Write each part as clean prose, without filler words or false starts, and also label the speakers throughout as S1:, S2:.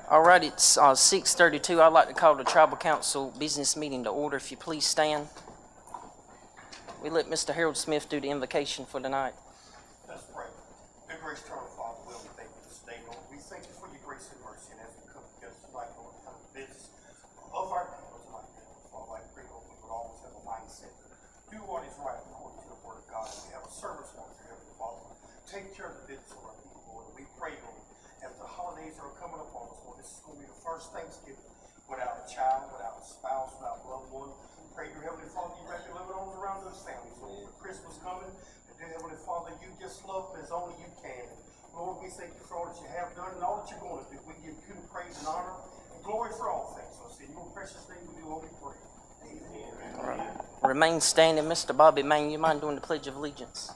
S1: All right, it's 6:32. I'd like to call the Tribal Council business meeting to order. If you please stand. We let Mr. Harold Smith do the invocation for tonight.
S2: Let's pray. Dear gracious Eternal Father, we thank you for this day, Lord. We thank you for your grace and mercy, and as we come together tonight, Lord, to have the business of our people tonight, Father, I pray, Lord, we would always have a mindset to do what is right according to the word of God. We have a service on to Heavenly Father. Take care of the business of our people, Lord, and we pray, Lord, as the holidays are coming upon us, Lord, this is going to be the first Thanksgiving without a child, without a spouse, without a loved one. Pray, dear Heavenly Father, you wrap your loving arms around those families, Lord. For Christmas coming, and dear Heavenly Father, you just love them as only you can. Lord, we thank you for all that you have done and all that you're going to do. We give you praise and honor and glory for all things. So in your precious name we do all we pray. Amen.
S1: All right. Remain standing. Mr. Bobby Main, you mind doing the Pledge of Allegiance?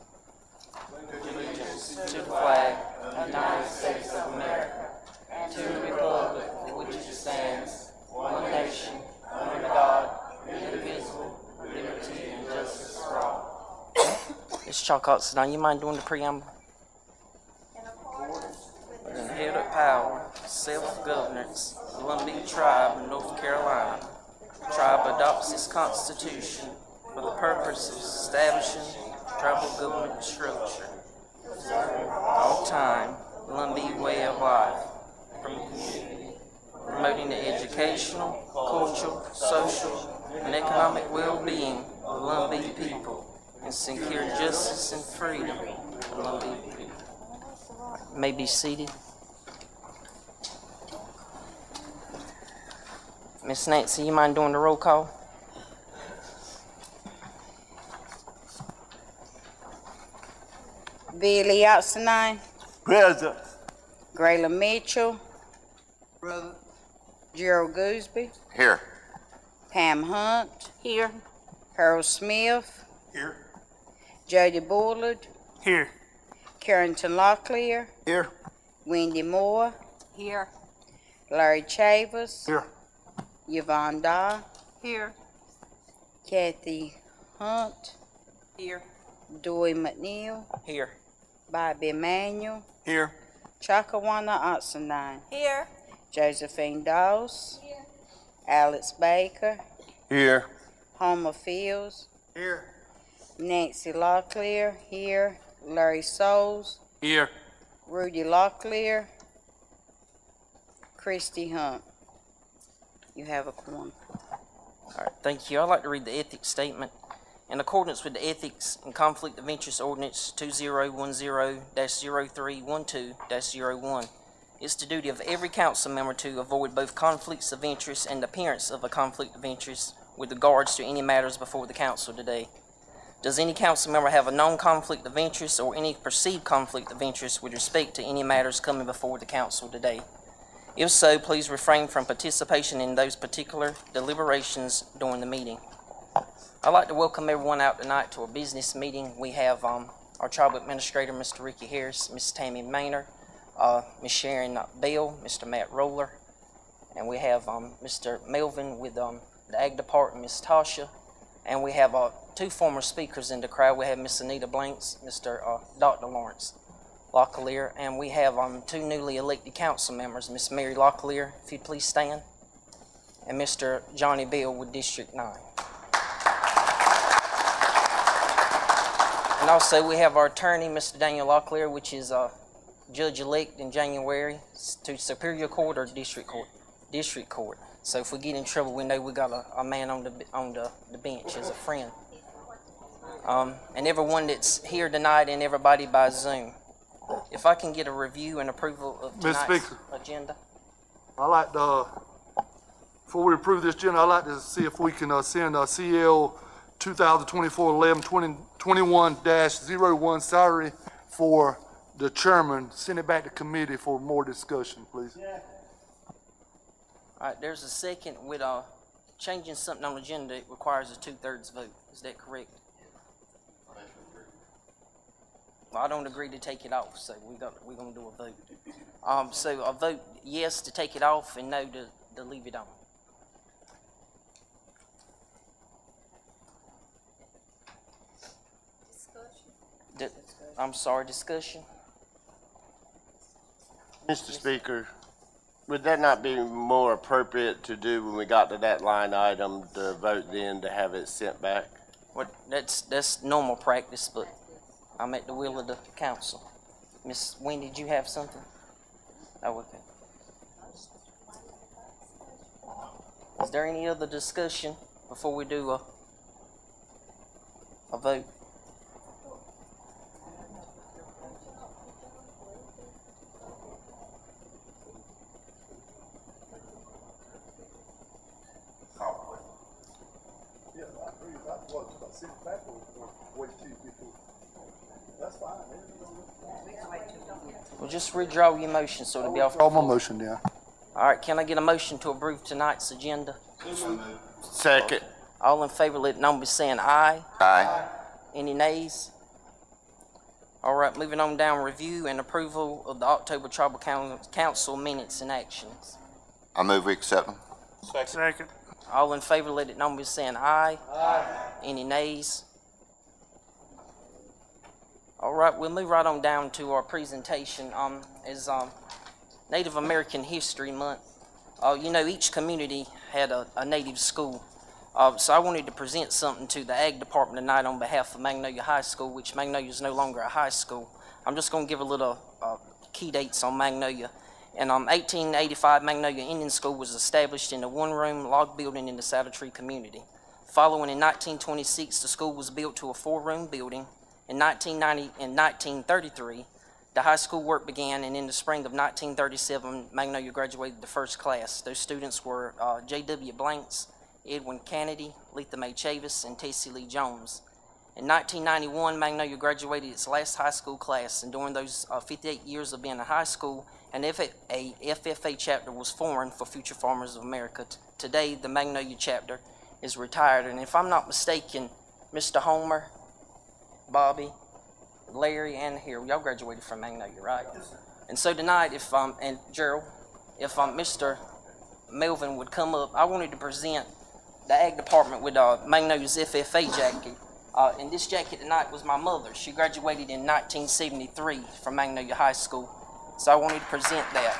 S1: Pledge of allegiance to the flag of the United States of America and to the republic for which it stands, one nation, under God, indivisible, with liberty and justice for all. Ms. Chalcott, now you mind doing the preamble? With an head of power, self-governance, Columbia Tribe of North Carolina. The tribe adopts its constitution for the purpose of establishing tribal government structure. All time, Columbia way of life, promoting the educational, cultural, social, and economic well-being of Columbia people, and secure justice and freedom for Columbia people. You may be seated. Miss Nancy, you mind doing the roll call?
S3: Billy Otsenine,
S2: Present.
S3: Grayla Mitchell,
S2: Present.
S3: Gerald Gooseby,
S2: Here.
S3: Pam Hunt, here, Harold Smith,
S2: Here.
S3: Jody Bullard,
S2: Here.
S3: Carrington Locklear,
S2: Here.
S3: Wendy Moore,
S4: Here.
S3: Larry Chavez,
S2: Here.
S3: Yvonne Daw,
S4: Here.
S3: Kathy Hunt,
S4: Here.
S3: Dewey McNeil,
S1: Here.
S3: Bobby Emanuel,
S2: Here.
S3: Chakawana Otsenine,
S4: Here.
S3: Josephine Dawes, Alex Baker,
S2: Here.
S3: Homer Fields,
S2: Here.
S3: Nancy Locklear, here, Larry Souls,
S2: Here.
S3: Rudy Locklear, Christy Hunt. You have a quorum.
S1: All right, thank you. I'd like to read the ethics statement. In accordance with the Ethics and Conflict of Interest Ordinance 2010-0312-01, it's the duty of every council member to avoid both conflicts of interest and the appearance of a conflict of interest with regards to any matters before the council today. Does any council member have a known conflict of interest or any perceived conflict of interest with respect to any matters coming before the council today? If so, please refrain from participation in those particular deliberations during the meeting. I'd like to welcome everyone out tonight to a business meeting. We have our tribal administrator, Mr. Ricky Harris, Ms. Tammy Maynard, Ms. Sharon Bell, Mr. Matt Roller, and we have Mr. Melvin with the Ag Department, Ms. Tasha, and we have two former speakers in the crowd. We have Ms. Anita Blanks, Mr. Dr. Lawrence Locklear, and we have two newly elected council members, Ms. Mary Locklear, if you'd please stand, and Mr. Johnny Bell with District 9. And also we have our attorney, Mr. Daniel Locklear, which is judge-elect in January to Superior Court or District Court? District Court. So if we get in trouble, we know we got a man on the bench as a friend. And everyone that's here tonight and everybody by Zoom. If I can get a review and approval of tonight's agenda.
S5: I'd like to, before we approve this agenda, I'd like to see if we can send CL 2024-11-21-01 salary for the chairman, send it back to committee for more discussion, please.
S1: All All right, there's a second with, changing something on the agenda, it requires a 2/3 vote. Is that correct? Well, I don't agree to take it off, so we're gonna do a vote. So a vote yes to take it off and no to leave it on. I'm sorry, discussion?
S4: Mr. Speaker, would that not be more appropriate to do when we got to that line item, to vote then to have it sent back?
S1: What, that's normal practice, but I'm at the will of the council. Miss Wendy, did you have something? Oh, okay. Is there any other discussion before we do a vote?
S5: Yeah, I agree. I was about to send it back or wait till you get to it. That's fine.
S1: Well, just redraw your motion so it'll be off the
S5: All my
S1: floor.
S5: motion down.
S1: All right, can I get a motion to approve tonight's agenda?
S4: Second.
S1: All in favor, let it known by saying aye.
S6: Aye.
S1: Any nays? All right, moving on down, review and approval of the October Tribal Council minutes and actions.
S6: I move we accept them.
S2: Second.
S1: All in favor, let it known by saying aye. Aye. Any nays? All right, we'll move right on down to our presentation. Is Native American History Month. You know, each community had a native school. So I wanted to present something to the Ag Department tonight on behalf of Magnolia High School, which Magnolia is no longer a high school. I'm just going to give a little key dates on Magnolia. In 1885, Magnolia Indian School was established in a one-room log building in the Saddle Tree community. Following in 1926, the school was built to a four-room building. In 1933, the high school work began, and in the spring of 1937, Magnolia graduated the first class. Those students were J.W. Blanks, Edwin Kennedy, Letha Mae Chavis, and Tessie Lee Jones. In 1991, Magnolia graduated its last high school class, and during those 58 years of being a high school, an FFA chapter was formed for Future Farmers of America. Today, the Magnolia chapter is retired, and if I'm not mistaken, Mr. Homer, Bobby, Larry, and here, y'all graduated from Magnolia, right? And so tonight, and Gerald, if Mr. Melvin would come up, I wanted to present the Ag Department with Magnolia's FFA jacket. And this jacket tonight was my mother. She graduated in 1973 from Magnolia High School. So I wanted to present that.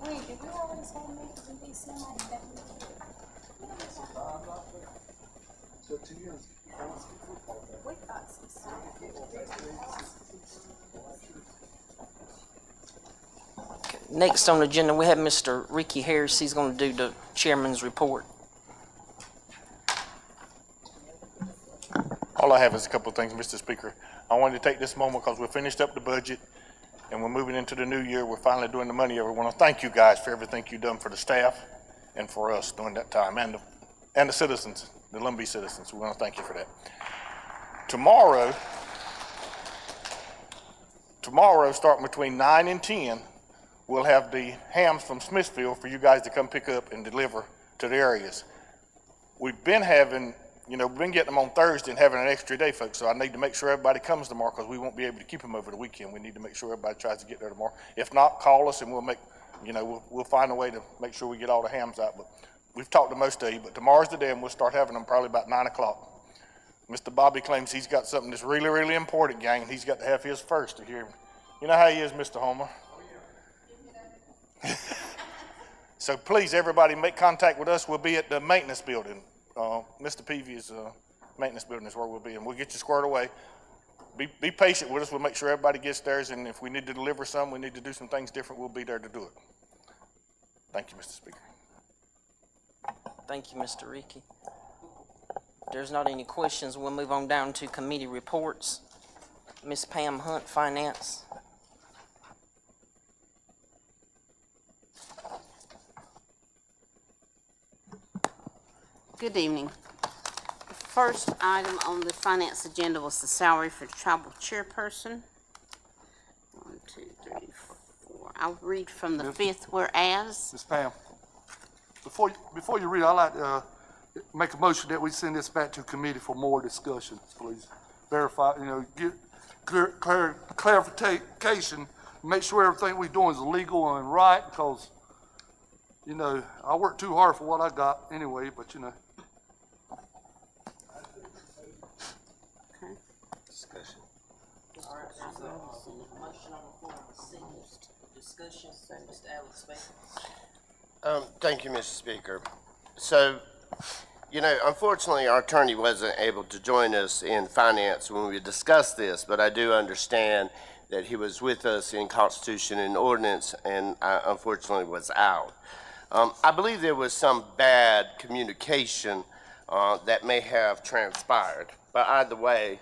S7: Wait, did we always have meetings in December? We thought so.
S1: Next on the agenda, we have Mr. Ricky Harris. He's going to do the chairman's report.
S8: All I have is a couple of things, Mr. Speaker. I wanted to take this moment because we finished up the budget and we're moving into the new year. We're finally doing the money. I want to thank you guys for everything you've done for the staff and for us during that time, and the citizens, the Lumbee citizens. We want to thank you for that. Tomorrow, starting between 9 and 10, we'll have the hams from Smithfield for you guys to come pick up and deliver to the areas. We've been having, we've been getting them on Thursday and having an extra day, folks, so I need to make sure everybody comes tomorrow because we won't be able to keep them over the weekend. We need to make sure everybody tries to get there tomorrow. If not, call us and we'll make, we'll find a way to make sure we get all the hams out. But we've talked to most of you, but tomorrow's the day and we'll start having them probably about 9 o'clock. Mr. Bobby claims he's got something that's really, really important, gang, and he's got to have his first to hear. You know how he is, Mr. Homer. So please, everybody, make contact with us. We'll be at the maintenance building. Mr. Peavy's maintenance building is where we'll be, and we'll get you squared away. Be patient with us. We'll make sure everybody gets theirs, and if we need to deliver some, we need to do some things different, we'll be there to do it. Thank you, Mr. Speaker.
S1: Thank you, Mr. Ricky. If there's not any questions, we'll move on down to committee reports. Ms. Pam Hunt, Finance.
S9: Good evening. The first item on the finance agenda was the salary for tribal chairperson. 1, 2, 3, 4. I'll read from the fifth whereas.
S5: Ms. Pam, before you read, I'd like to make a motion that we send this back to committee for more discussion, please. Verify, get clarification, make sure everything we're doing is legal and right, because, I work too hard for what I got anyway, but,
S9: Okay.
S4: Discussion.
S1: All right, there's a motion on the floor, discussion, Mr. Alex Baker.
S4: Thank you, Mr. Speaker. So, unfortunately, our attorney wasn't able to join us in finance when we discussed this, but I do understand that he was with us in Constitution and Ordinance and unfortunately was out. I believe there was some bad communication that may have transpired, but either way,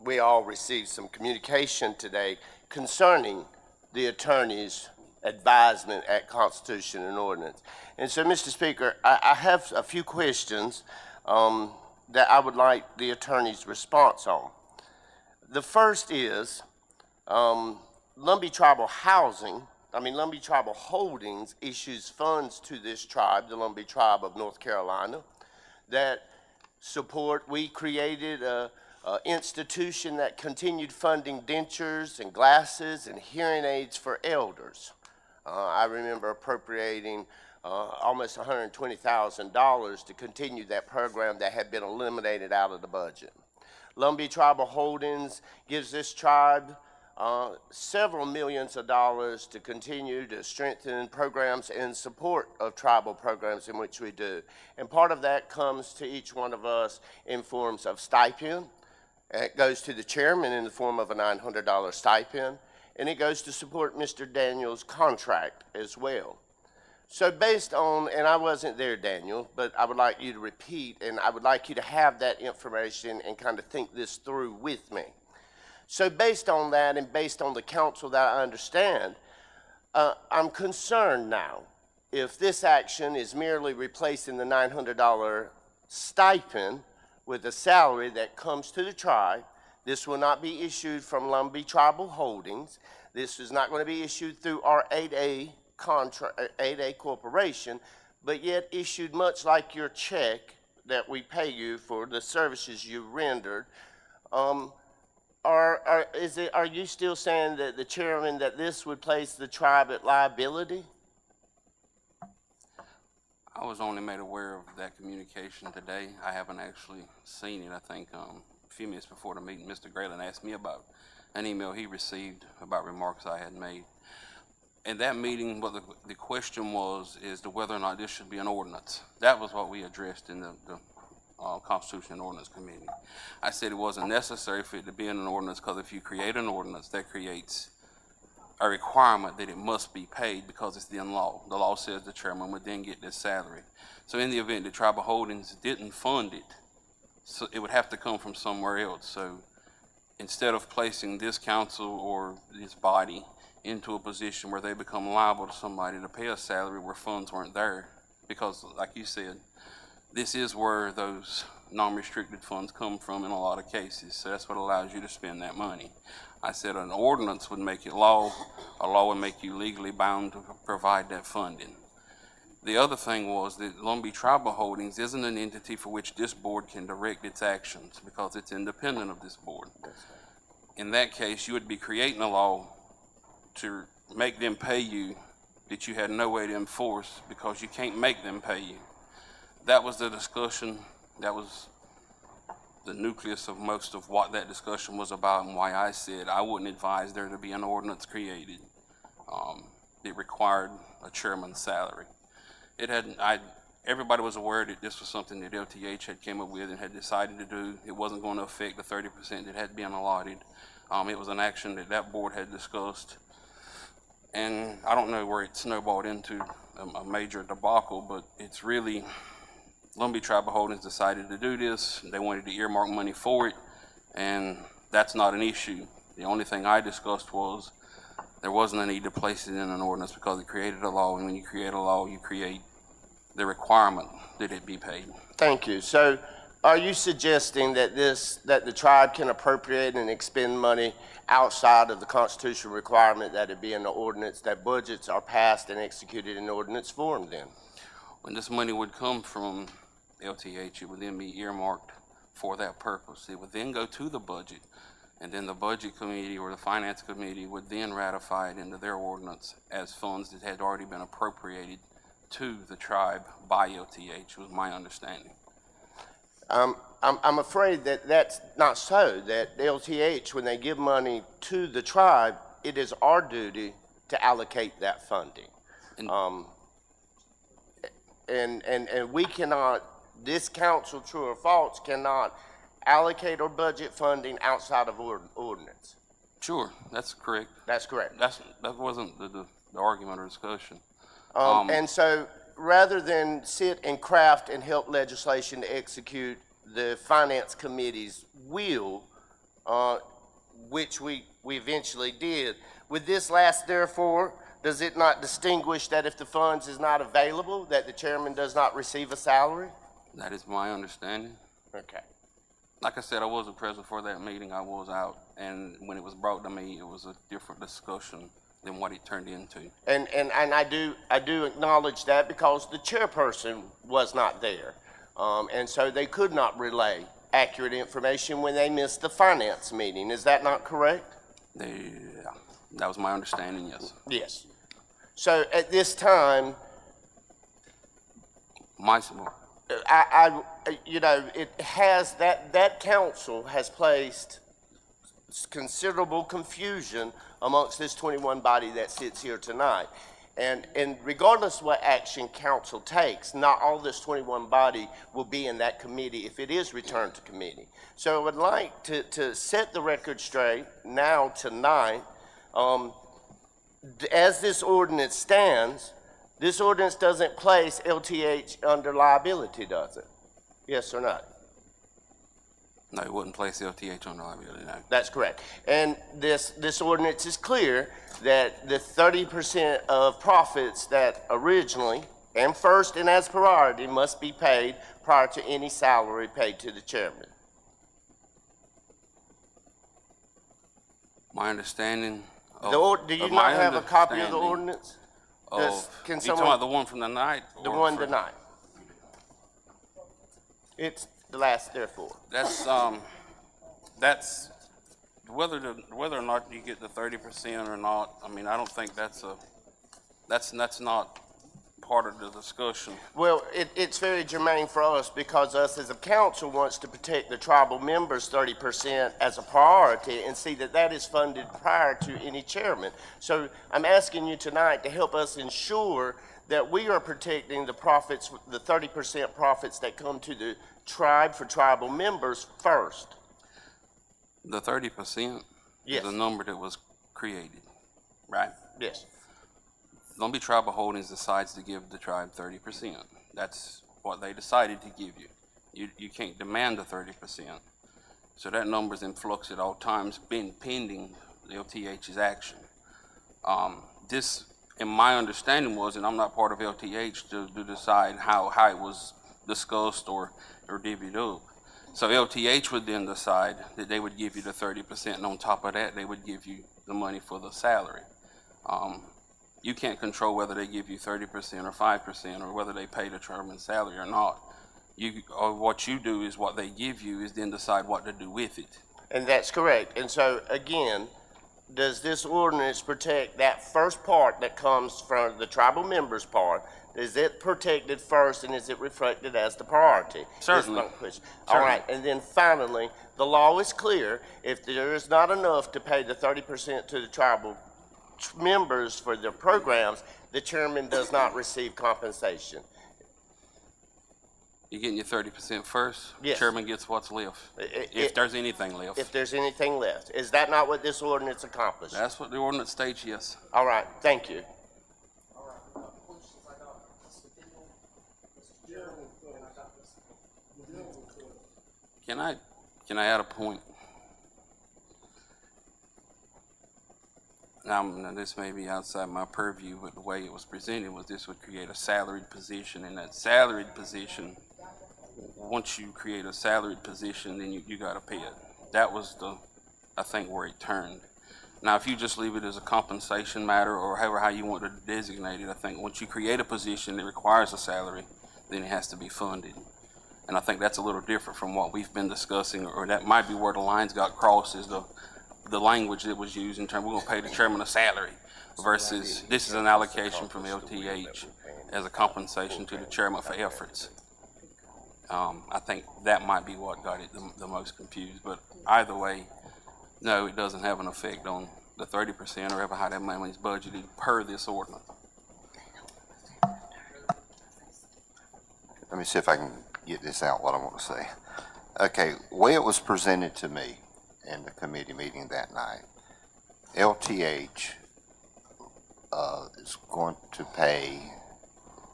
S4: we all received some communication today concerning the attorney's advisement at Constitution and Ordinance. And so, Mr. Speaker, I have a few questions that I would like the attorney's response on. The first is Lumbee Tribal Holdings issues funds to this tribe, the Lumbee Tribe of North Carolina, that we created a institution that continued funding dentures and glasses and hearing aids for elders. I remember appropriating almost $120,000 to continue that program that had been eliminated out of the budget. Lumbee Tribal Holdings gives this tribe several millions of dollars to continue to strengthen programs in support of tribal programs in which we do. And part of that comes to each one of us in forms of stipend. It goes to the chairman in the form of a $900 stipend. And it goes to support Mr. Daniel's contract as well. So based on, and I wasn't there, Daniel, but I would like you to repeat, and I would like you to have that information and kind of think this through with me. So based on that and based on the counsel that I understand, I'm concerned now if this action is merely replacing the $900 stipend with a salary that comes to the tribe. This will not be issued from Lumbee Tribal Holdings. This is not going to be issued through our 8A corporation, but yet issued much like your check that we pay you for the services you rendered. Are you still saying that the chairman that this would place the tribe at liability?
S10: I was only made aware of that communication today. I haven't actually seen it. I think few minutes before the meeting, Mr. Grayling asked me about an email he received about remarks I had made. In that meeting, what the question was is to whether or not this should be an ordinance. That was what we addressed in the Constitution and Ordinance Committee. I said it wasn't necessary for it to be in an ordinance because if you create an ordinance, that creates a requirement that it must be paid because it's the law. The law says the chairman would then get this salary. So in the event that Tribal Holdings didn't fund it, so it would have to come from somewhere else. So instead of placing this council or this body into a position where they become liable to somebody to pay a salary where funds weren't there, because like you said, this is where those non-restricted funds come from in a lot of cases. So that's what allows you to spend that money. I said an ordinance would make it law. A law would make you legally bound to provide that funding. The other thing was that Long Beach Tribal Holdings isn't an entity for which this board can direct its actions because it's independent of this board. In that case, you would be creating a law to make them pay you that you had no way to enforce because you can't make them pay you. That was the discussion. That was the nucleus of most of what that discussion was about and why I said I wouldn't advise there to be an ordinance created that required a chairman's salary. Everybody was aware that this was something that LTH had came up with and had decided to do. It wasn't going to affect the 30% that had been allotted. It was an action that that board had discussed. And I don't know where it snowballed into a major debacle, but it's really, Long Beach Tribal Holdings decided to do this. They wanted to earmark money for it, and that's not an issue. The only thing I discussed was there wasn't a need to place it in an ordinance because it created a law, and when you create a law, you create the requirement that it be paid.
S4: Thank you. So are you suggesting that that the tribe can appropriate and expend money outside of the constitutional requirement that it be in the ordinance, that budgets are passed and executed in ordinance form then?
S10: When this money would come from LTH, it would then be earmarked for that purpose. It would then go to the budget, and then the budget committee or the finance committee would then ratify it into their ordinance as funds that had already been appropriated to the tribe by LTH, was my understanding.
S4: I'm afraid that that's not so, that LTH, when they give money to the tribe, it is our duty to allocate that funding. And we cannot, this council, true or false, cannot allocate or budget funding outside of ordinance.
S10: Sure, that's correct.
S4: That's correct.
S10: That wasn't the argument or discussion.
S4: And so rather than sit and craft and help legislation to execute the finance committee's will, which we eventually did, with this last therefore, does it not distinguish that if the funds is not available, that the chairman does not receive a salary?
S10: That is my understanding.
S4: Okay.
S10: Like I said, I wasn't present for that meeting. I was out, and when it was brought to me, it was a different discussion than what it turned into.
S4: And I do acknowledge that because the chairperson was not there. And so they could not relay accurate information when they missed the finance meeting. Is that not correct?
S10: That was my understanding, yes.
S4: Yes. So at this time, it has that council has placed considerable confusion amongst this 21 body that sits here tonight. And regardless of what action council takes, not all this 21 body will be in that committee if it is returned to committee. So I would like to set the record straight now tonight. As this ordinance stands, this ordinance doesn't place LTH under liability, does it? Yes or no?
S10: No, it wouldn't place LTH on liability, no.
S4: That's correct. And this ordinance is clear that the 30% of profits that originally and first and as priority must be paid prior to any salary paid to the chairman.
S10: My understanding of,
S4: Do you not have a copy of the ordinance?
S10: Can you talking about the one from the night?
S4: The one tonight. It's the last therefore.
S10: That's whether or not you get the 30% or not. I mean, I don't think that's not part of the discussion.
S4: Well, it's very germane for us because us as a council wants to protect the tribal members 30% as a priority and see that that is funded prior to any chairman. So I'm asking you tonight to help us ensure that we are protecting the profits, the 30% profits that come to the tribe for tribal members first.
S10: The 30%
S4: Yes.
S10: is a number that was created, right?
S4: Yes.
S10: Lumbee Tribal Holdings decides to give the tribe 30%. That's what they decided to give you. You can't demand the 30%. So that number's in flux at all times, been pending the LTH's action. This, in my understanding was, and I'm not part of LTH to decide how it was discussed or divvied up. So LTH would then decide that they would give you the 30%, and on top of that, they would give you the money for the salary. You can't control whether they give you 30% or 5% or whether they pay the chairman's salary or not. What you do is what they give you is then decide what to do with it.
S4: And that's correct. And so, again, does this ordinance protect that first part that comes from the tribal members part? Is it protected first, and is it reflected as the priority?
S10: Certainly.
S4: Is my question. All right, and then finally, the law is clear. If there is not enough to pay the 30% to the tribal members for their programs, the chairman does not receive compensation.
S10: You're getting your 30% first?
S4: Yes.
S10: Chairman gets what's left, if there's anything left.
S4: If there's anything left. Is that not what this ordinance accomplished?
S10: That's what the ordinance states, yes.
S4: All right, thank you.
S10: Can I add a point? Now, this may be outside my purview, but the way it was presented was this would create a salaried position, and that salaried position, once you create a salaried position, then you gotta pay it. That was I think, where it turned. Now, if you just leave it as a compensation matter or however how you want to designate it, I think once you create a position that requires a salary, then it has to be funded. And I think that's a little different from what we've been discussing, or that might be where the lines got crossed, is the language that was used in terms, we're gonna pay the chairman a salary versus this is an allocation from LTH as a compensation to the chairman for efforts. I think that might be what got it the most confused, but either way, no, it doesn't have an effect on the 30% or ever how that money is budgeted per this ordinance.
S6: Let me see if I can get this out, what I want to say. Okay, way it was presented to me in the committee meeting that night, LTH is going to pay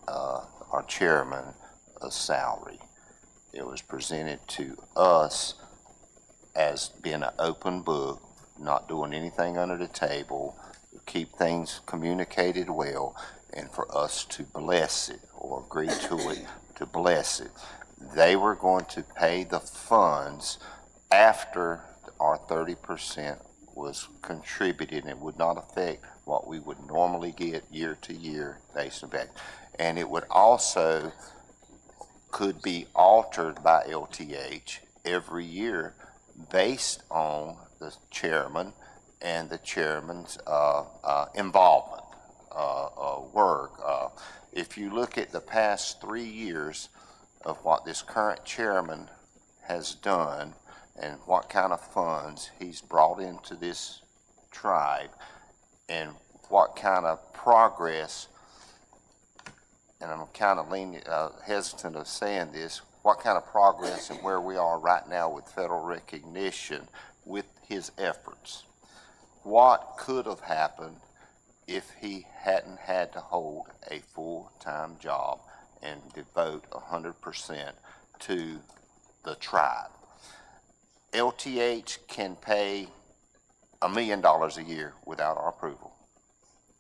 S6: our chairman a salary. It was presented to us as being an open book, not doing anything under the table, keep things communicated well, and for us to bless it or agree to it, to bless it. They were going to pay the funds after our 30% was contributed, and would not affect what we would normally get year to year based on that. And it would also could be altered by LTH every year based on the chairman and the chairman's involvement, work. If you look at the past 3 years of what this current chairman has done and what kind of funds he's brought into this tribe and what kind of progress, and I'm kind of hesitant of saying this, what kind of progress and where we are right now with federal recognition with his efforts. What could have happened if he hadn't had to hold a full-time job and devote 100% to the tribe? LTH can pay $1 million a year without our approval.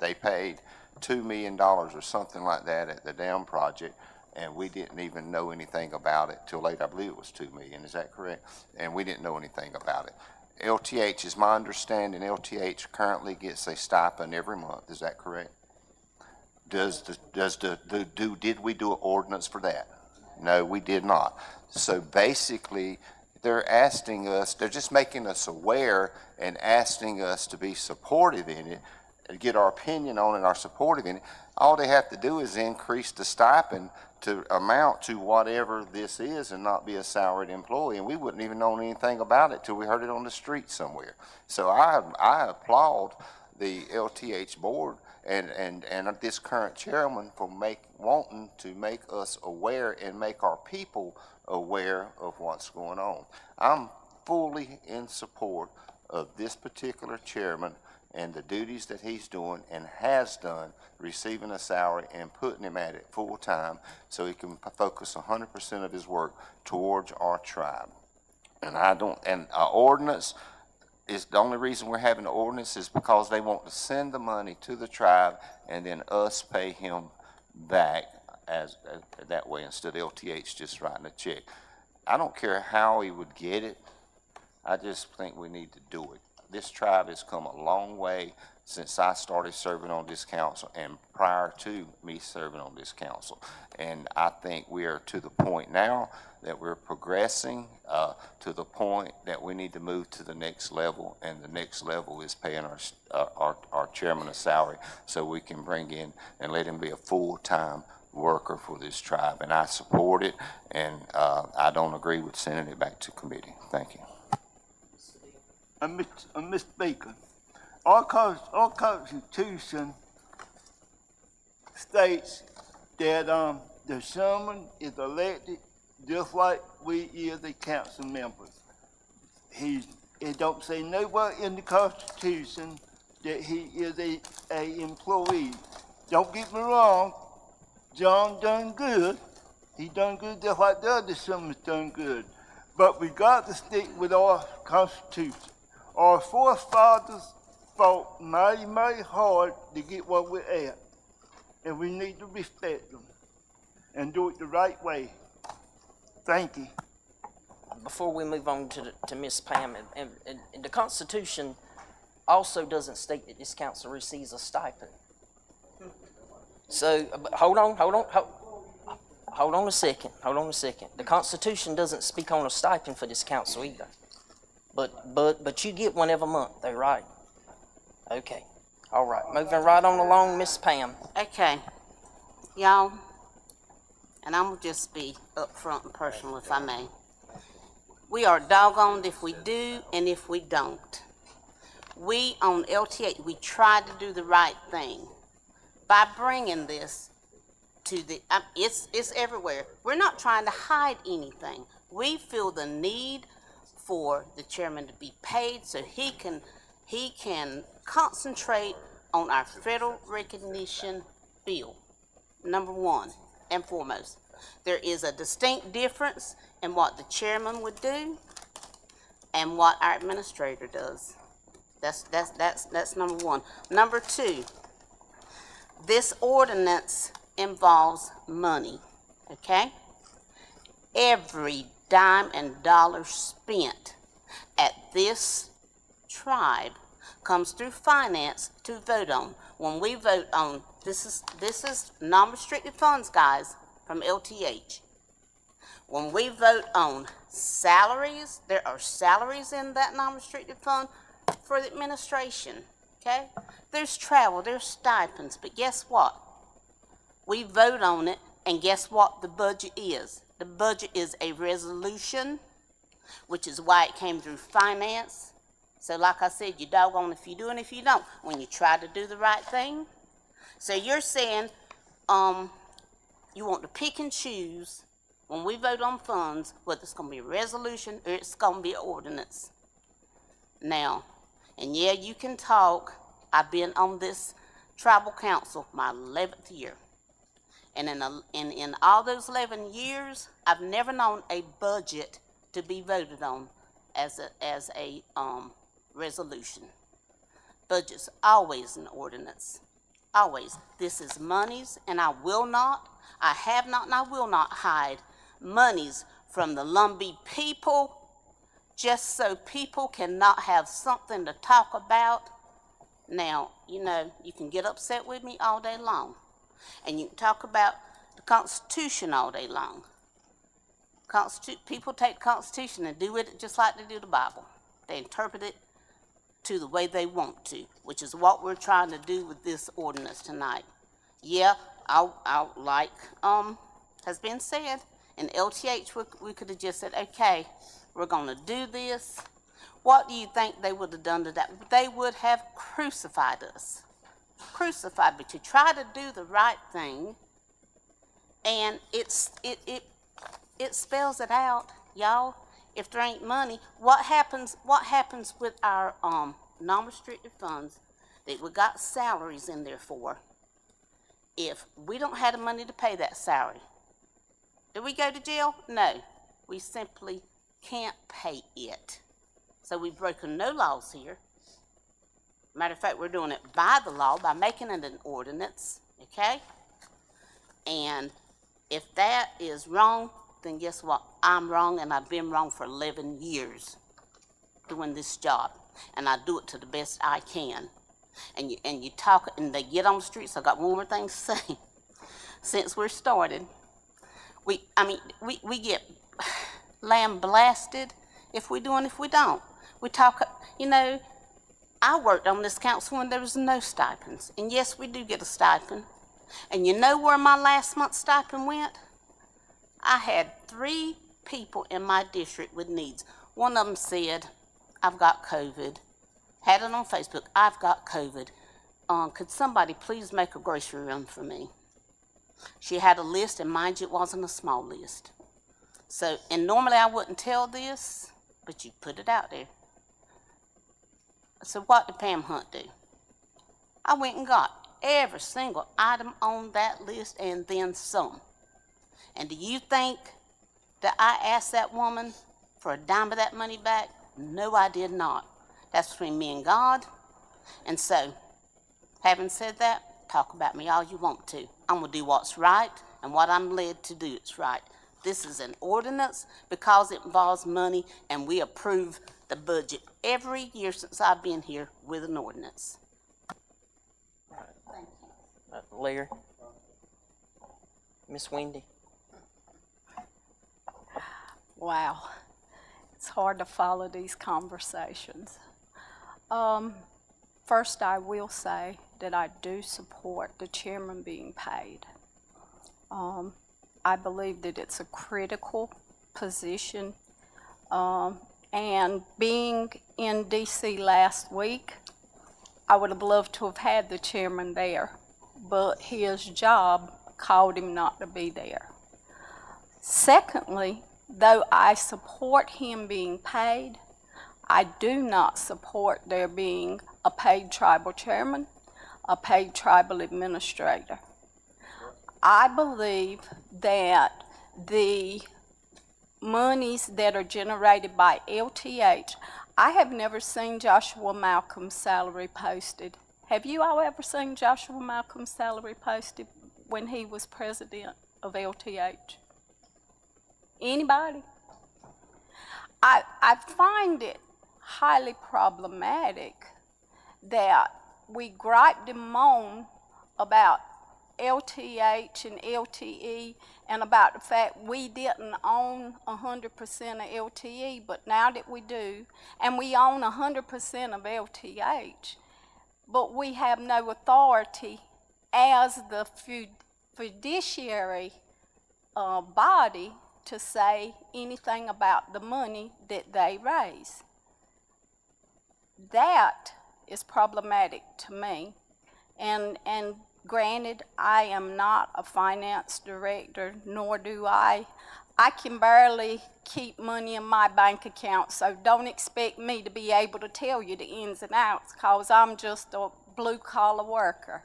S6: They paid $2 million or something like that at the dam project, and we didn't even know anything about it till late. I believe it was $2 million, is that correct? And we didn't know anything about it. LTH, is my understanding, LTH currently gets a stipend every month, is that correct? Did we do an ordinance for that? No, we did not. So basically, they're asking us, they're just making us aware and asking us to be supportive in it. get our opinion on it, our support in it, all they have to do is increase the stipend to amount to whatever this is and not be a salaried employee. And we wouldn't even know anything about it till we heard it on the street somewhere. So I applaud the LTH board and this current chairman for wanting to make us aware and make our people aware of what's going on. I'm fully in support of this particular chairman and the duties that he's doing and has done, receiving a salary and putting him at it full time so he can focus 100% of his work towards our tribe. And our ordinance is the only reason we're having the ordinance is because they want to send the money to the tribe and then us pay him back as that way instead of LTH just writing a check. I don't care how he would get it. I just think we need to do it. This tribe has come a long way since I started serving on this council and prior to me serving on this council. And I think we are to the point now that we're progressing to the point that we need to move to the next level, and the next level is paying our chairman a salary so we can bring in and let him be a full-time worker for this tribe. And I support it, and I don't agree with sending it back to committee. Thank you.
S11: Mr. Baker, our Constitution states that the chairman is elected just like we is the council members. It don't say nowhere in the Constitution that he is a employee. Don't get me wrong, John done good. He done good just like the other chairman's done good. But we got to stick with our Constitution. Our forefathers fought mighty, mighty hard to get where we're at. And we need to respect them and do it the right way. Thank you.
S1: Before we move on to Ms. Pam, and the Constitution also doesn't state that this council receives a stipend. So, hold on a second. The Constitution doesn't speak on a stipend for this council either. But you get one every month, though, right? Okay. All right. Moving right on along, Miss Pam.
S9: Okay, y'all, and I'm gonna just be upfront and personal if I may. We are doggoned if we do and if we don't. We on LTA, we tried to do the right thing by bringing this to the, it's everywhere. We're not trying to hide anything. We feel the need for the chairman to be paid so he can concentrate on our federal recognition bill. Number one and foremost, there is a distinct difference in what the chairman would do and what our administrator does. That's number one. Number two, this ordinance involves money, okay? Every dime and dollar spent at this tribe comes through finance to vote on. When we vote on, this is non-restricted funds, guys, from LTH. When we vote on salaries, there are salaries in that non-restricted fund for the administration, okay? There's travel, there's stipends, but guess what? We vote on it, and guess what the budget is? The budget is a resolution, which is why it came through finance. So like I said, you doggone if you do and if you don't, when you try to do the right thing. So you're saying you want to pick and choose when we vote on funds, whether it's going to be a resolution or it's going to be an ordinance. Now, and yeah, you can talk. I've been on this tribal council my 11th year. And in all those 11 years, I've never known a budget to be voted on as a resolution. Budget's always an ordinance, always. This is monies, and I have not, and I will not hide monies from the Lumbee people just so people cannot have something to talk about. Now, you know, you can get upset with me all day long. And you can talk about the Constitution all day long. People take the Constitution and do it just like they do the Bible. They interpret it to the way they want to, which is what we're trying to do with this ordinance tonight. Yeah, I like, has been said, in LTH, we could have just said, okay, we're gonna do this. What do you think they would have done to that? They would have crucified us. Crucified, but you try to do the right thing, and it spells it out, y'all. If there ain't money, what happens with our non-restricted funds that we got salaries in there for? If we don't have the money to pay that salary, do we go to jail? No, we simply can't pay it. So we've broken no laws here. Matter of fact, we're doing it by the law, by making it an ordinance, okay? And if that is wrong, then guess what? I'm wrong, and I've been wrong for 11 years doing this job. And I do it to the best I can. And you talk, and they get on the streets. I got one more thing to say. Since we're started, we get lambasted if we do and if we don't. We talk, you know, I worked on this council when there was no stipends. And yes, we do get a stipend. And you know where my last month's stipend went? I had 3 people in my district with needs. One of them said, I've got COVID. Had it on Facebook, I've got COVID. Could somebody please make a grocery run for me? She had a list, and mind you, it wasn't a small list. So, and normally I wouldn't tell this, but you put it out there. So what did Pam Hunt do? I went and got every single item on that list and then some. And do you think that I asked that woman for a dime of that money back? No, I did not. That's between me and God. And so, having said that, talk about me all you want to. I'm going to do what's right, and what I'm led to do is right. This is an ordinance because it involves money, and we approve the budget every year since I've been here with an ordinance. Thank you.
S1: Larry? Miss Wendy?
S7: Wow, it's hard to follow these conversations. First, I will say that I do support the chairman being paid. I believe that it's a critical position. And being in DC last week, I would have loved to have had the chairman there, but his job called him not to be there. Secondly, though I support him being paid, I do not support there being a paid tribal chairman, a paid tribal administrator. I believe that the monies that are generated by LTH, I have never seen Joshua Malcolm's salary posted. Have you all ever seen Joshua Malcolm's salary posted when he was president of LTH? Anybody? I find it highly problematic that we griped and moaned about LTH and LTE and about the fact we didn't own 100% of LTE, but now that we do, and we own 100% of LTH, but we have no authority as the fiduciary body to say anything about the money that they raise. That is problematic to me. And granted, I am not a finance director, nor do I can barely keep money in my bank account, so don't expect me to be able to tell you the ins and outs, because I'm just a blue-collar worker.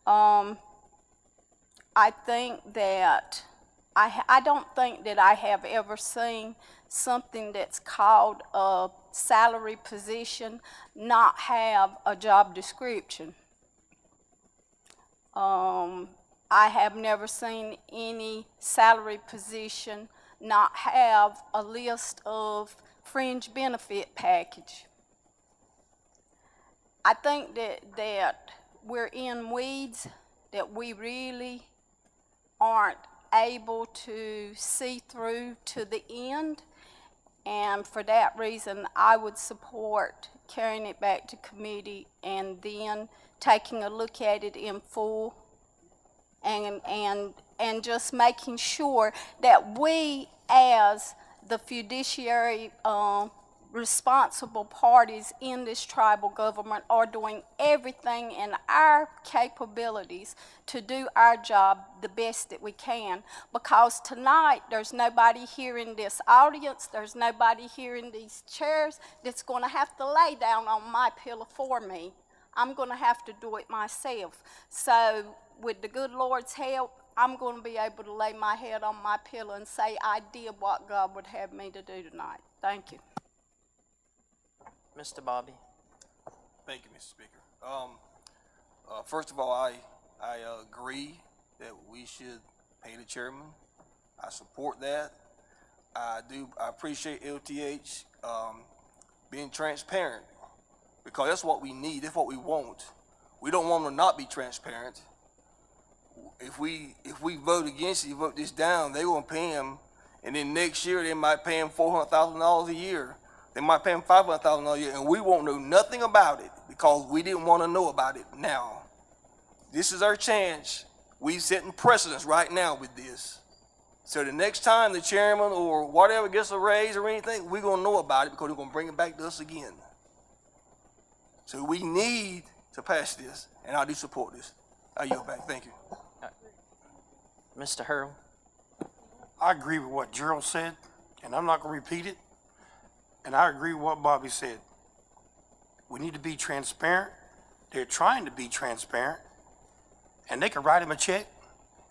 S7: I think that I don't think that I have ever seen something that's called a salary position not have a job description. I have never seen any salary position not have a list of fringe benefit package. I think that we're in weeds that we really aren't able to see through to the end. And for that reason, I would support carrying it back to committee and then taking a look at it in full and just making sure that we, as the fiduciary responsible parties in this tribal government, are doing everything in our capabilities to do our job the best that we can. Because tonight, there's nobody here in this audience, there's nobody here in these chairs that's going to have to lay down on my pillow for me. I'm going to have to do it myself. So with the good Lord's help, I'm going to be able to lay my head on my pillow and say I did what God would have me to do tonight. Thank you.
S1: Mr. Bobby.
S12: Thank you, Mr. Speaker. First of all, I agree that we should pay the chairman. I support that. I appreciate LTH being transparent, because that's what we need. That's what we want. We don't want them to not be transparent. If we vote against it, vote this down, they won't pay him, and then next year they might pay him $400,000 a year. They might pay him $500,000 a year, and we won't know nothing about it because we didn't want to know about it now. This is our chance. We're setting precedence right now with this. So the next time the chairman or whatever gets a raise or anything, we're going to know about it because they're going to bring it back to us again. So we need to pass this, and I do support this. I yield back. Thank you.
S1: Mr. Hurl.
S2: I agree with what Gerald said, and I'm not going to repeat it. And I agree with what Bobby said. We need to be transparent. They're trying to be transparent, and they can write him a check,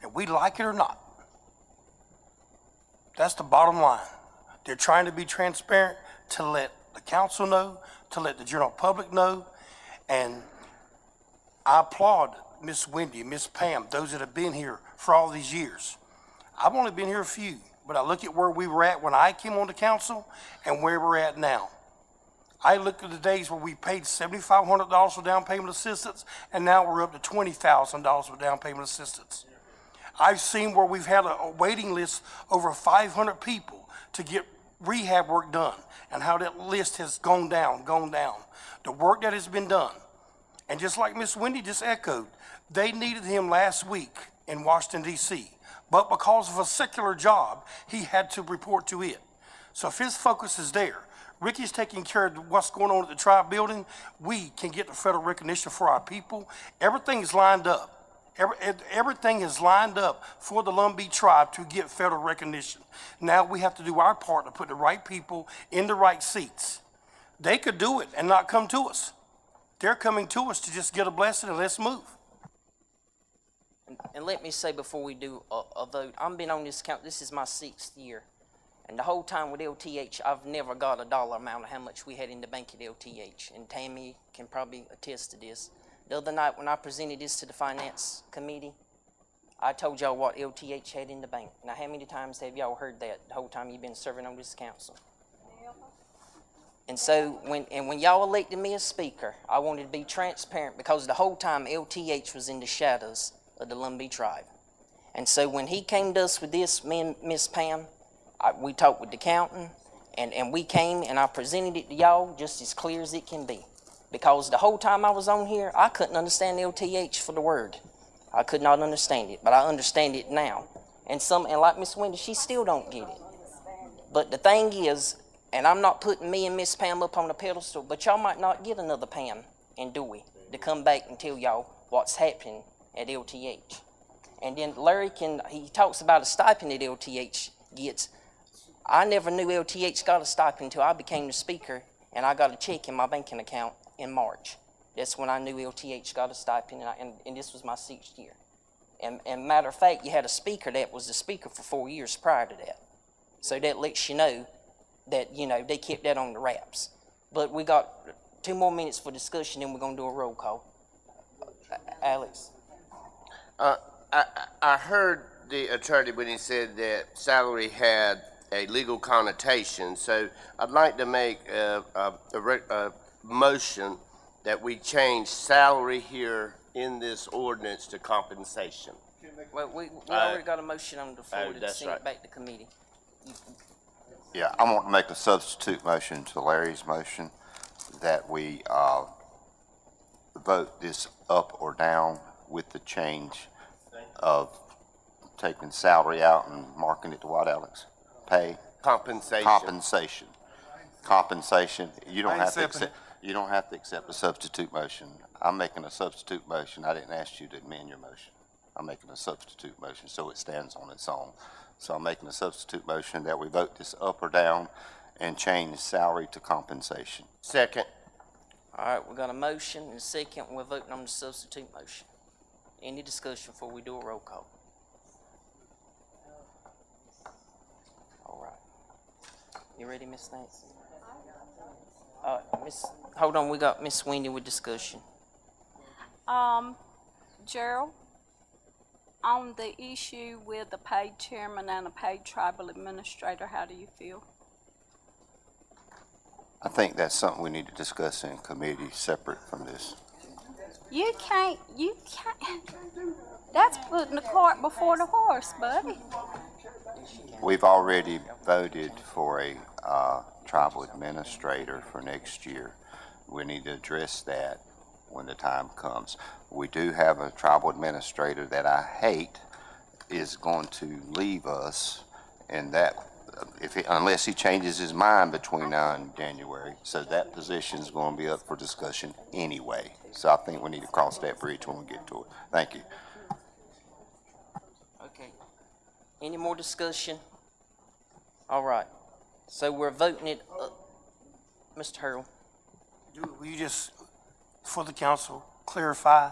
S2: and we like it or not. That's the bottom line. They're trying to be transparent to let the council know, to let the general public know, and I applaud Miss Wendy, Miss Pam, those that have been here for all these years. I've only been here a few, but I look at where we were at when I came on the council and where we're at now. I look at the days where we paid $7,500 for down payment assistance, and now we're up to $20,000 for down payment assistance. I've seen where we've had a waiting list over 500 people to get rehab work done, and how that list has gone down. The work that has been done. And just like Miss Wendy just echoed, they needed him last week in Washington, D.C., but because of a secular job, he had to report to it. So if his focus is there, Ricky's taking care of what's going on at the tribe building, we can get the federal recognition for our people. Everything is lined up. Everything is lined up for the Lumbee tribe to get federal recognition. Now we have to do our part to put the right people in the right seats. They could do it and not come to us. They're coming to us to just get a blessing and let's move.
S1: And let me say before we do a vote, I've been on this count, this is my 6th year. And the whole time with LTH, I've never got a dollar amount of how much we had in the bank at LTH. And Tammy can probably attest to this. The other night when I presented this to the finance committee, I told y'all what LTH had in the bank. Now how many times have y'all heard that the whole time you've been serving on this council? And so when y'all elected me as speaker, I wanted to be transparent because the whole time LTH was in the shadows of the Lumbee tribe. And so when he came to us with this, me and Miss Pam, we talked with the accountant, and we came and I presented it to y'all just as clear as it can be. Because the whole time I was on here, I couldn't understand LTH for the word. I could not understand it, but I understand it now. And like Miss Wendy, she still don't get it. But the thing is, and I'm not putting me and Miss Pam up on a pedestal, but y'all might not get another Pam and Dewey to come back and tell y'all what's happening at LTH. And then Larry he talks about a stipend that LTH gets. I never knew LTH got a stipend until I became the speaker and I got a check in my banking account in March. That's when I knew LTH got a stipend, and this was my 6th year. And matter of fact, you had a speaker that was the speaker for 4 years prior to that. So that lets you know that, they kept that on the wraps. But we got 2 more minutes for discussion, then we're going to do a roll call. Alex.
S4: I heard the attorney when he said that salary had a legal connotation, so I'd like to make a motion that we change salary here in this ordinance to compensation.
S1: Well, we already got a motion on the floor to
S4: that's
S1: send
S4: right.
S1: it back to committee.
S6: Yeah, I want to make a substitute motion to Larry's motion that we, vote this up or down with the change of taking salary out and marking it to what, Alex? Pay?
S4: Compensation.
S6: Compensation. You don't
S5: I ain't
S6: have to
S5: accepting
S6: accept, you don't have to accept a substitute motion. I'm making a substitute motion. I didn't ask you to amend your motion. I'm making a substitute motion, so it stands on its own. So I'm making a substitute motion that we vote this up or down and change salary to compensation.
S4: Second.
S1: All right, we got a motion and a second. We're voting on the substitute motion. Any discussion before we do a roll call? All right. You ready, Miss Nancy? Hold on, we got Miss Wendy with discussion.
S7: Gerald, on the issue with the paid chairman and a paid tribal administrator, how do you feel?
S6: I think that's something we need to discuss in committee separate from this.
S7: You can't, that's putting the cart before the horse, buddy.
S6: We've already voted for a tribal administrator for next year. We need to address that when the time comes. We do have a tribal administrator that I hate is going to leave us, and that, unless he changes his mind between now and January. So that position is going to be up for discussion anyway. So I think we need to cross that bridge when we get to it. Thank you.
S1: Okay. Any more discussion? All right. So we're voting it up. Mr. Harrell.
S2: Will you just, for the council, clarify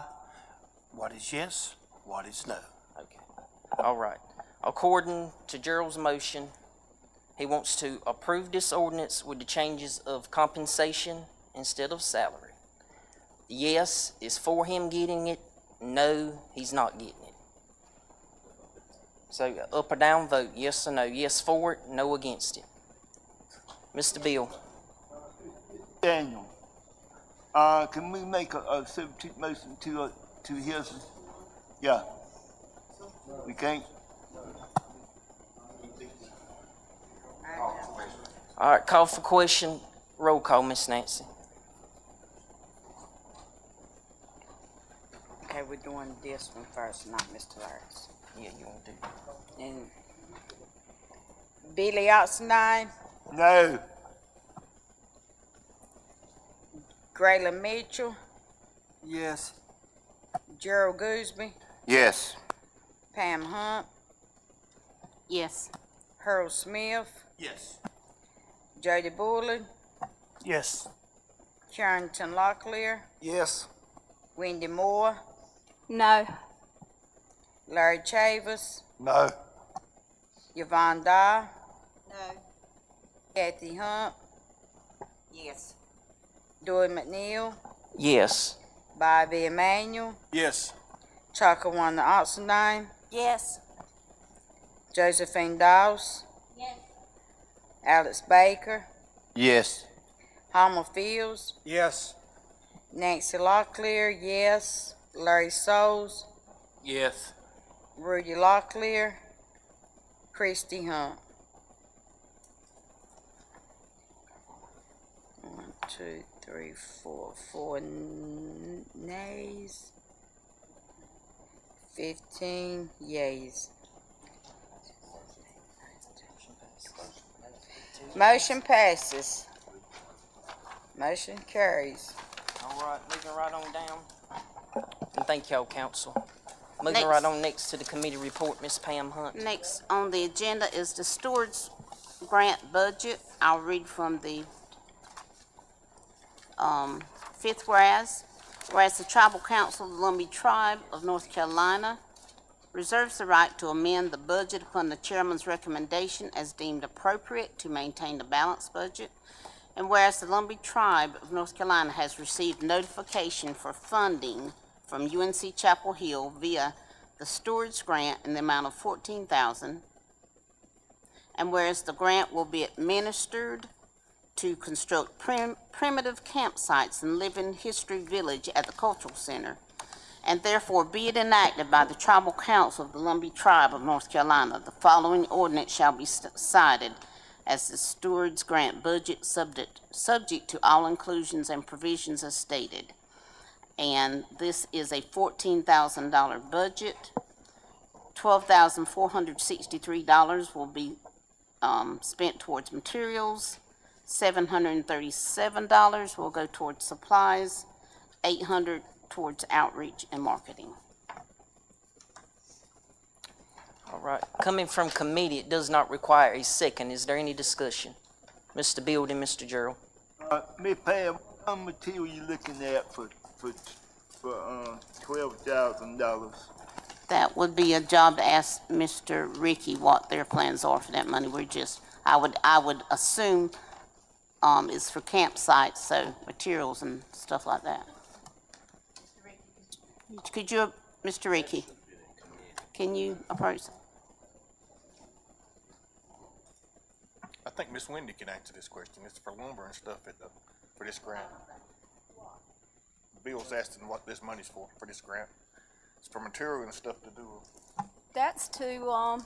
S2: what is yes, what is no?
S1: Okay. All right. According to Gerald's motion, he wants to approve this ordinance with the changes of compensation instead of salary. Yes is for him getting it. No, he's not getting it. So up or down vote, yes or no. Yes for it, no against it. Mr. Bill.
S11: Daniel, can we make a substitute motion to his? Yeah. We can't?
S1: All right, call for question. Roll call, Miss Nancy.
S3: Okay, we're doing this one first, not Mr. Larry's.
S1: Yeah, you want to do that.
S3: And Billy Oxendine,
S11: No.
S3: Graylin Mitchell,
S2: Yes.
S3: Gerald Gooseby,
S6: Yes.
S3: Pam Hunt,
S9: Yes.
S3: Harold Smith,
S2: Yes.
S3: Jody Bullard,
S2: Yes.
S3: Carrington Locklear,
S2: Yes.
S3: Wendy Moore,
S7: No.
S3: Larry Chavis,
S5: No.
S3: Yvonne Dye,
S9: No.
S3: Kathy Hunt,
S9: Yes.
S3: Dewey McNeil,
S1: Yes.
S3: Bobby Emanuel,
S2: Yes.
S3: Chakawana Oxendine,
S9: Yes.
S3: Josephine Dawes,
S9: Yes.
S3: Alex Baker,
S4: Yes.
S3: Homer Fields,
S2: Yes.
S3: Nancy Locklear, yes. Larry Souls,
S10: Yes.
S3: Rudy Locklear, Christy Hunt. 1, 2, 3, 4, 4 nays, 15 yays. Motion passes. Motion carries.
S1: All right, moving right on down. And thank y'all, council. Moving
S9: Next.
S1: right on next to the committee report, Miss Pam Hunt.
S9: Next on the agenda is the Stewards Grant Budget. I'll read from the fifth whereas. Whereas the Tribal Council of the Lumbee Tribe of North Carolina reserves the right to amend the budget upon the chairman's recommendation as deemed appropriate to maintain the balanced budget. And whereas the Lumbee Tribe of North Carolina has received notification for funding from UNC Chapel Hill via the Stewards Grant in the amount of $14,000. And whereas the grant will be administered to construct primitive campsites in Living History Village at the Cultural Center. And therefore be it enacted by the Tribal Council of the Lumbee Tribe of North Carolina, the following ordinance shall be cited. as the Stewards Grant budget subject to all inclusions and provisions as stated. And this is a $14,000 budget. $12,463 will be spent towards materials. $737 will go towards supplies. $800 towards outreach and marketing.
S1: All right. Coming from committee, it does not require a second. Is there any discussion? Mr. Beard and Mr. Gerald.
S11: Miss Pam, what material you looking at for $12,000?
S9: That would be a job to ask Mr. Ricky what their plans are for that money. I would assume, it's for campsites, so materials and stuff like that. Could you, Mr. Ricky, can you approach?
S8: I think Miss Wendy can answer this question. It's for lumber and stuff for this grant. Bill's asking what this money's for this grant. It's for material and stuff to do.
S7: That's to,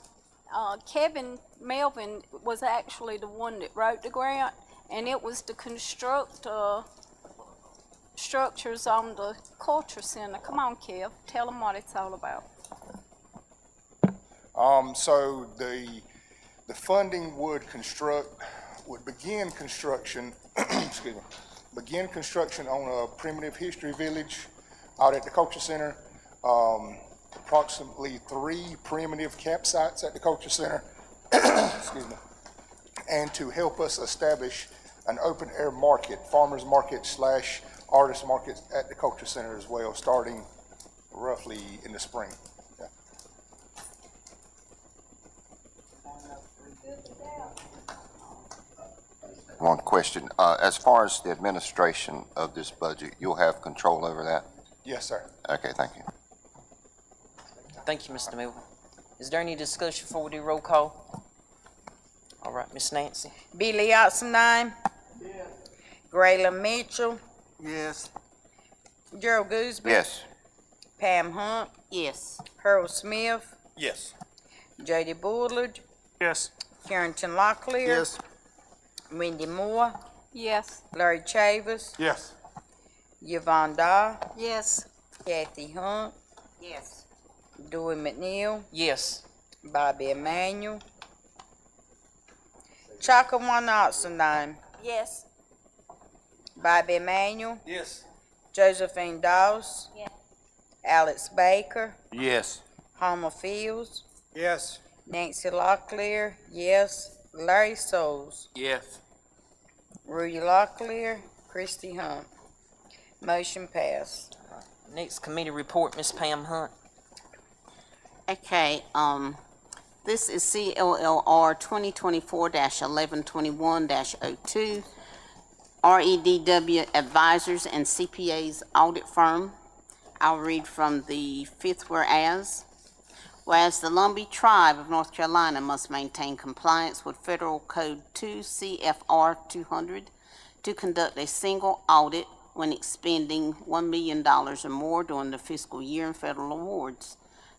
S7: Kevin Melvin was actually the one that wrote the grant, and it was to construct, structures on the culture center. Come on, Kev, tell them what it's all about.
S8: So the funding would begin construction, excuse me, begin construction on a primitive history village out at the culture center. Approximately 3 primitive campsites at the culture center, excuse me, and to help us establish an open air market, farmers market / artist market at the culture center as well, starting roughly in the spring. Yeah.
S6: One question, as far as the administration of this budget, you'll have control over that?
S8: Yes, sir.
S6: Okay, thank you.
S1: Thank you, Mr. Melvin. Is there any discussion before we do roll call? All right, Miss Nancy.
S3: Billy Oxendine. Yes. Grayla Mitchell.
S11: Yes.
S3: Gerald Gooseby.
S6: Yes.
S3: Pam Hunt.
S9: Yes.
S3: Harold Smith.
S8: Yes.
S3: J.D. Bullard.
S12: Yes.
S3: Carrington Locklear. Wendy Moore.
S7: Yes.
S3: Larry Chavis.
S5: Yes.
S3: Yvonne Dahl.
S9: Yes.
S3: Kathy Hunt.
S9: Yes.
S3: Dewey McNeil.
S1: Yes.
S3: Bobby Emanuel. Chakawan Oxendine.
S9: Yes.
S3: Bobby Emanuel.
S12: Yes.
S3: Josephine Dawes.
S9: Yes.
S3: Alex Baker.
S6: Yes.
S3: Homer Fields.
S12: Yes.
S3: Nancy Locklear. Yes. Larry Souls.
S10: Yes.
S3: Rudy Locklear. Christy Hunt. Motion passed.
S1: Next committee report, Miss Pam Hunt.
S9: Okay, this is CLLR 2024-1121-02, REDW Advisors and CPAs Audit Firm. I'll read from the fifth whereas. Whereas the Lumbee Tribe of North Carolina must maintain compliance with Federal Code 2 CFR 200 to conduct a single audit when expending $1 million or more during the fiscal year in federal awards.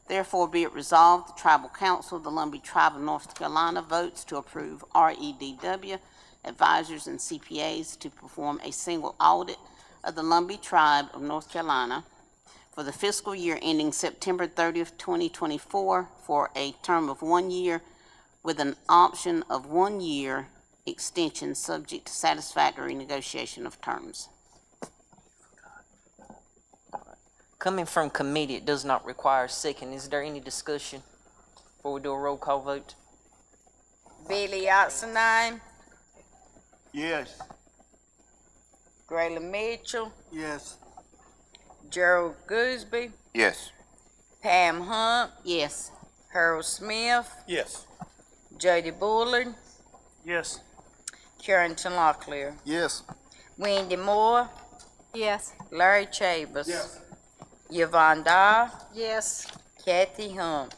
S9: Therefore, be it resolved, the Tribal Council of the Lumbee Tribe of North Carolina votes to approve REDW advisors and CPAs to perform a single audit of the Lumbee Tribe of North Carolina for the fiscal year ending September 30th, 2024, for a term of 1 year with an option of 1 year extension subject to satisfactory negotiation of terms.
S1: Coming from committee, it does not require a second. Is there any discussion before we do a roll call vote?
S3: Billy Oxendine.
S11: Yes.
S3: Grayla Mitchell.
S11: Yes.
S3: Gerald Gooseby.
S6: Yes.
S3: Pam Hunt.
S9: Yes.
S3: Harold Smith.
S8: Yes.
S3: J.D. Bullard.
S12: Yes.
S3: Carrington Locklear.
S11: Yes.
S3: Wendy Moore.
S7: Yes.
S3: Larry Chavis. Yvonne Dahl.
S9: Yes.
S3: Kathy Hunt.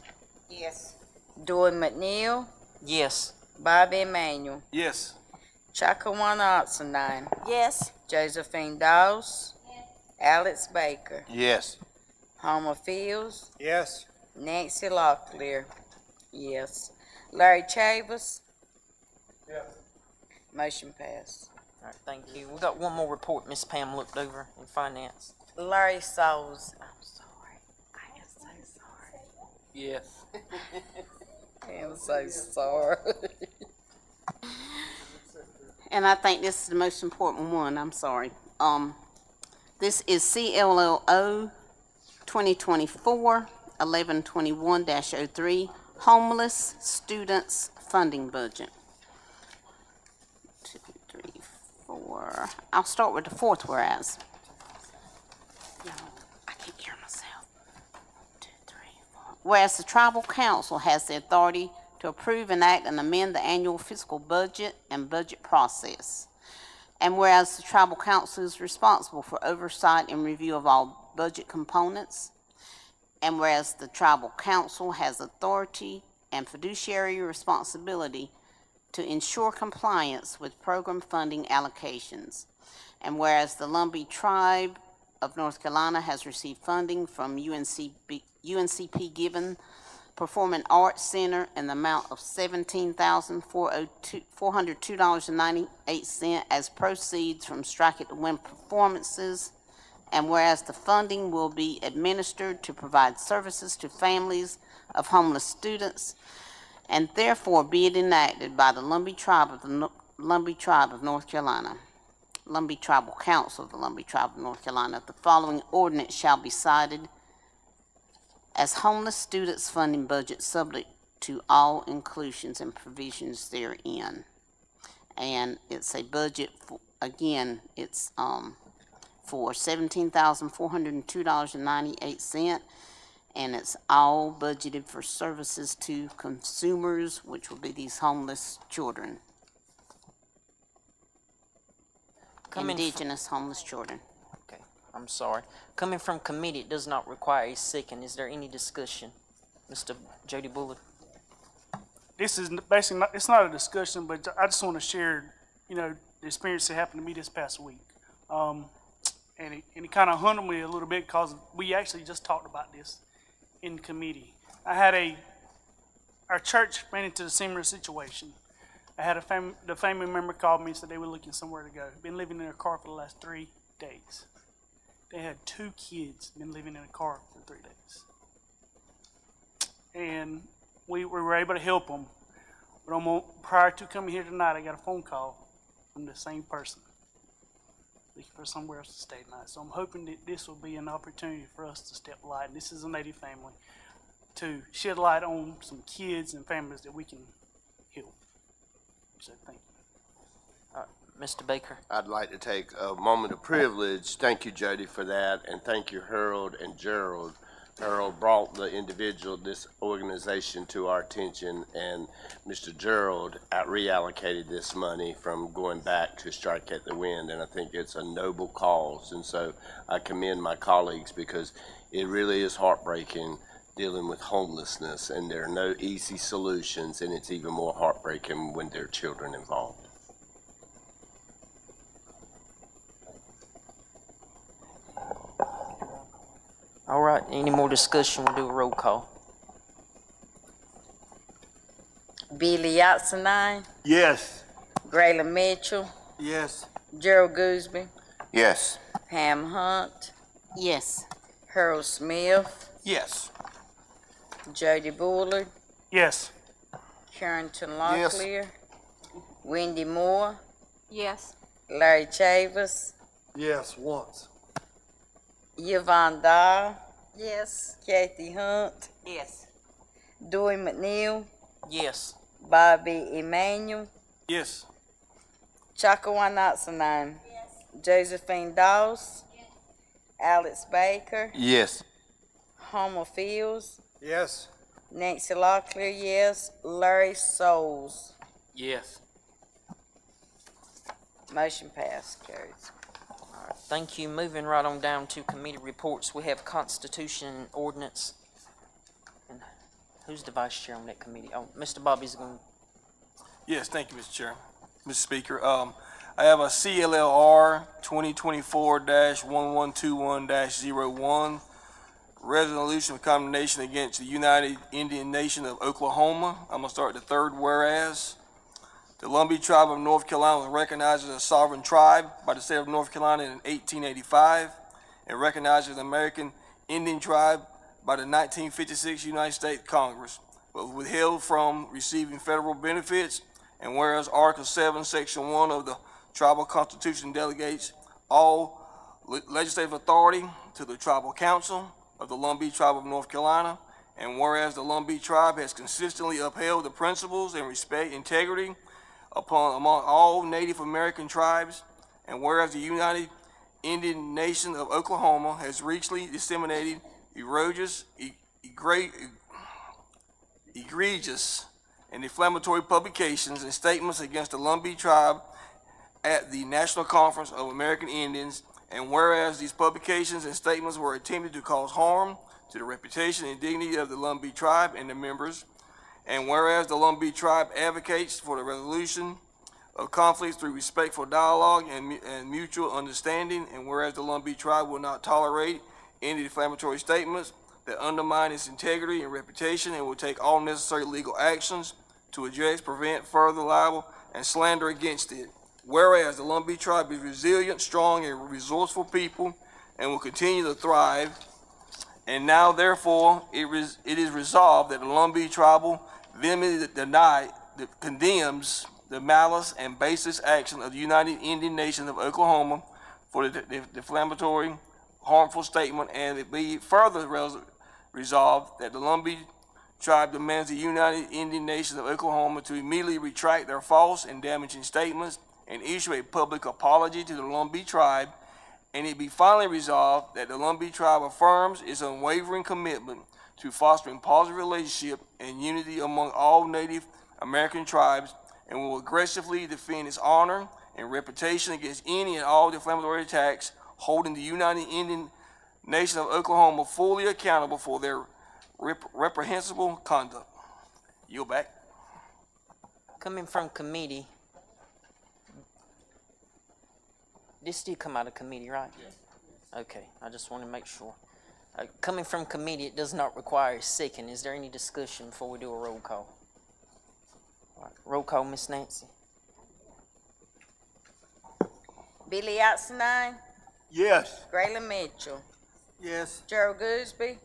S9: Yes.
S3: Dewey McNeil.
S1: Yes.
S3: Bobby Emanuel.
S12: Yes.
S3: Chakawan Oxendine.
S9: Yes.
S3: Josephine Dawes. Alex Baker.
S6: Yes.
S3: Homer Fields.
S12: Yes.
S3: Nancy Locklear. Yes. Larry Chavis. Motion passed.
S1: All right, thank you. We got one more report Miss Pam looked over in finance.
S3: Larry Souls. I'm sorry. I am so sorry.
S1: Yes.
S3: I am so sorry.
S9: And I think this is the most important one, I'm sorry. This is CLLO 2024-1121-03, Homeless Students Funding Budget. 2, 3, 4. I'll start with the fourth whereas. No, I can't hear myself. 2, 3, 4. Whereas the Tribal Council has the authority to approve, enact, and amend the annual fiscal budget and budget process. And whereas the Tribal Council is responsible for oversight and review of all budget components, and whereas the Tribal Council has authority and fiduciary responsibility to ensure compliance with program funding allocations, and whereas the Lumbee Tribe of North Carolina has received funding from UNCP Given Performing Arts Center in the amount of $17,402.98 as proceeds from Strike It to Win performances. And whereas the funding will be administered to provide services to families of homeless students, and therefore be it enacted by the Lumbee Tribe of North Carolina, Lumbee Tribal Council of the Lumbee Tribe of North Carolina, the following ordinance shall be cited as homeless students funding budget subject to all inclusions and provisions therein. And it's a budget for, again, it's for $17,402.98, and it's all budgeted for services to consumers, which will be these homeless children. Indigenous homeless children.
S1: Okay, I'm sorry. Coming from committee, it does not require a second. Is there any discussion? Mr. Jody Bullard?
S13: This is basically not, it's not a discussion, but I just want to share, the experience that happened to me this past week. And it kind of humbled me a little bit because we actually just talked about this in committee. Our church ran into a similar situation. I had the family member called me and said they were looking somewhere to go. Been living in their car for the last 3 days. They had 2 kids been living in a car for 3 days. And we were able to help them. But prior to coming here tonight, I got a phone call from the same person looking for somewhere else to stay tonight. So I'm hoping that this will be an opportunity for us to step light, and this is a Native family, to shed light on some kids and families that we can help. So thank you.
S1: Mr. Baker?
S4: I'd like to take a moment of privilege. Thank you, Jody, for that, and thank you, Harold and Gerald. Harold brought this organization to our attention, and Mr. Gerald reallocated this money from going back to Strike at the Wind, and I think it's a noble cause, and so I commend my colleagues because it really is heartbreaking dealing with homelessness, and there are no easy solutions, and it's even more heartbreaking when there are children involved.
S1: All right, any more discussion? We'll do a roll call.
S3: Billy Yatsenine,
S11: Yes.
S3: Graylin Mitchell,
S11: Yes.
S3: Gerald Gooseby,
S6: Yes.
S3: Pam Hunt,
S9: Yes.
S3: Harold Smith,
S12: Yes.
S3: Jody Bullard,
S13: Yes.
S3: Carrington
S11: Yes.
S3: Locklear, Wendy Moore,
S7: Yes.
S3: Larry Chavis,
S5: Yes, once.
S3: Yvonne Dahl,
S7: Yes.
S3: Kathy Hunt,
S9: Yes.
S3: Dewey McNeil,
S1: Yes.
S3: Bobby Emanuel,
S12: Yes.
S3: Chakawan Natsanine, Josephine Dawes, Alex Baker,
S11: Yes.
S3: Homer Fields,
S11: Yes.
S3: Nancy Locklear, yes, Larry Souls.
S10: Yes.
S3: Motion passed, carries.
S1: All right, thank you. Moving right on down to committee reports, we have Constitution and Ordinance. And who's the vice chair on that committee? Oh, Mr. Bobby's going to.
S12: Yes, thank you, Mr. Chair. Mr. Speaker, I have a CLLR 2024-1121-01, resolution of condemnation against the United Indian Nation of Oklahoma. I'm gonna start the third whereas. The Lumbee Tribe of North Carolina was recognized as a sovereign tribe by the state of North Carolina in 1885 and recognized as an American Indian tribe by the 1956 United States Congress, but was withheld from receiving federal benefits. And whereas Article 7, Section 1 of the Tribal Constitution delegates all legislative authority to the Tribal Council of the Lumbee Tribe of North Carolina, and whereas the Lumbee Tribe has consistently upheld the principles and respect integrity among all Native American tribes, and whereas the United Indian Nation of Oklahoma has richly disseminated egregious and inflammatory publications and statements against the Lumbee Tribe at the National Conference of American Indians, and whereas these publications and statements were attempted to cause harm to the reputation and dignity of the Lumbee Tribe and their members, and whereas the Lumbee Tribe advocates for the resolution of conflicts through respectful dialogue and mutual understanding, and whereas the Lumbee Tribe will not tolerate any defamatory statements that undermine its integrity and reputation, and will take all necessary legal actions to address, prevent further libel and slander against it. Whereas the Lumbee Tribe is resilient, strong, and resourceful people and will continue to thrive. And now, therefore, it is resolved that the Lumbee Tribal vehemently condemns the malice and baseless action of the United Indian Nation of Oklahoma for the defamatory, harmful statement, and it be further resolved that the Lumbee Tribe demands the United Indian Nation of Oklahoma to immediately retract their false and damaging statements and issue a public apology to the Lumbee Tribe, and it be finally resolved that the Lumbee Tribe affirms its unwavering commitment to fostering positive relationship and unity among all Native American tribes, and will aggressively defend its honor and reputation against any and all defamatory attacks, holding the United Indian Nation of Oklahoma fully accountable for their reprehensible conduct. Yield back.
S1: Coming from committee, this did come out of committee, right? Yes. Okay, I just want to make sure. Coming from committee, it does not require a second. Is there any discussion before we do a roll call? All right, roll call, Miss Nancy.
S9: Billy Oxenine,
S11: Yes.
S9: Graylin Mitchell,
S12: Yes.
S9: Gerald Gooseby,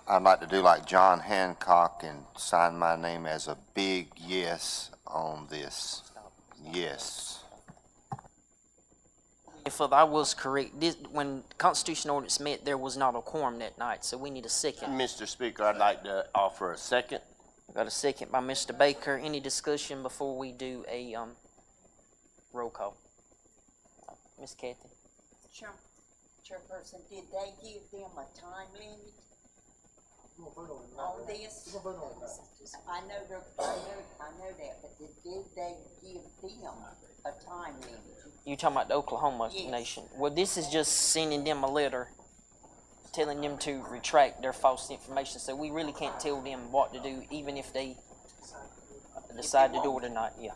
S6: I'd like to do like John Hancock and sign my name as a big yes on this. Yes.
S1: If I was correct, when Constitution ordinance met, there was not a quorum that night, so we need a second.
S4: Mr. Speaker, I'd like to offer a second.
S1: Got a second by Mr. Baker. Any discussion before we do a roll call? Miss Kathy?
S14: Chairperson, did they give them a time limit on this? I know that, but did they give them a time limit?
S1: You talking about the Oklahoma
S14: Yes.
S1: Nation? Well, this is just sending them a letter telling them to retract their false information. So we really can't tell them what to do, even if they decide to do it or not. Yeah.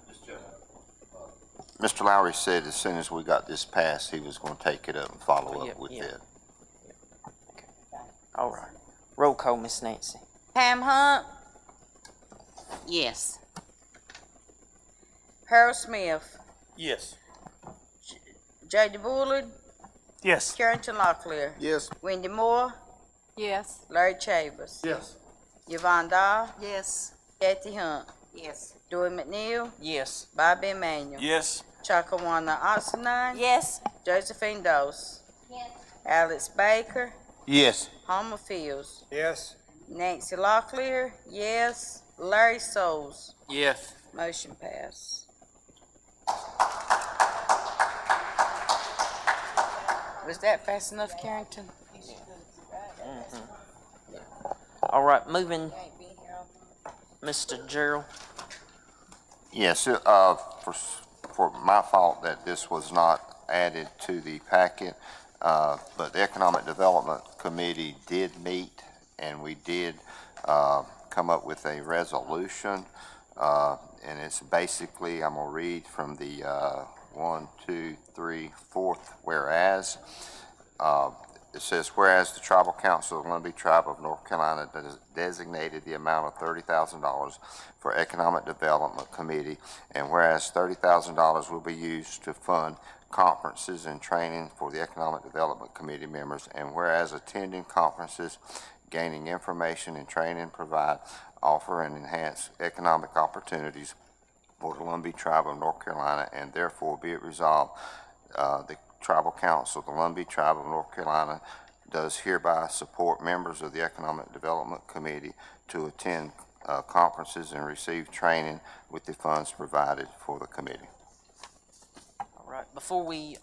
S6: Mr. Lowry said as soon as we got this passed, he was going to take it up and follow up with it.
S1: Okay. All right. Roll call, Miss Nancy.
S9: Pam Hunt, yes. Harold Smith,
S12: Yes.
S9: J.D. Bullard,
S13: Yes.
S9: Carrington Locklear,
S12: Yes.
S9: Wendy Moore,
S7: Yes.
S9: Larry Chavers,
S5: Yes.
S9: Yvonne Dahl,
S14: Yes.
S9: Kathy Hunt,
S14: Yes.
S9: Dewey McNeil,
S1: Yes.
S9: Bobby Emanuel,
S12: Yes.
S9: Chakawana Oxenine,
S3: Yes.
S9: Josephine Dawes, Alex Baker,
S4: Yes.
S9: Homer Fields,
S12: Yes.
S9: Nancy Locklear, yes. Larry Souls,
S12: Yes.
S9: motion passed. Was that fast enough, Carrington?
S1: All right. Moving, Mr. Gerald.
S6: Yes, for my fault that this was not added to the packet, but the Economic Development Committee did meet, and we did come up with a resolution, and it's basically, I'm going to read from the 1, 2, 3, 4th whereas. it says, whereas the Tribal Council of the Lumbee Tribe of North Carolina designated the amount of $30,000 for Economic Development Committee, and whereas $30,000 will be used to fund conferences and training for the Economic Development Committee members, and whereas attending conferences, gaining information and training provide, offer, and enhance economic opportunities for the Lumbee Tribe of North Carolina, and therefore be it resolved, the Tribal Council of the Lumbee Tribe of North Carolina does hereby support members of the Economic Development Committee to attend conferences and receive training with the funds provided for the committee.
S1: All right, before we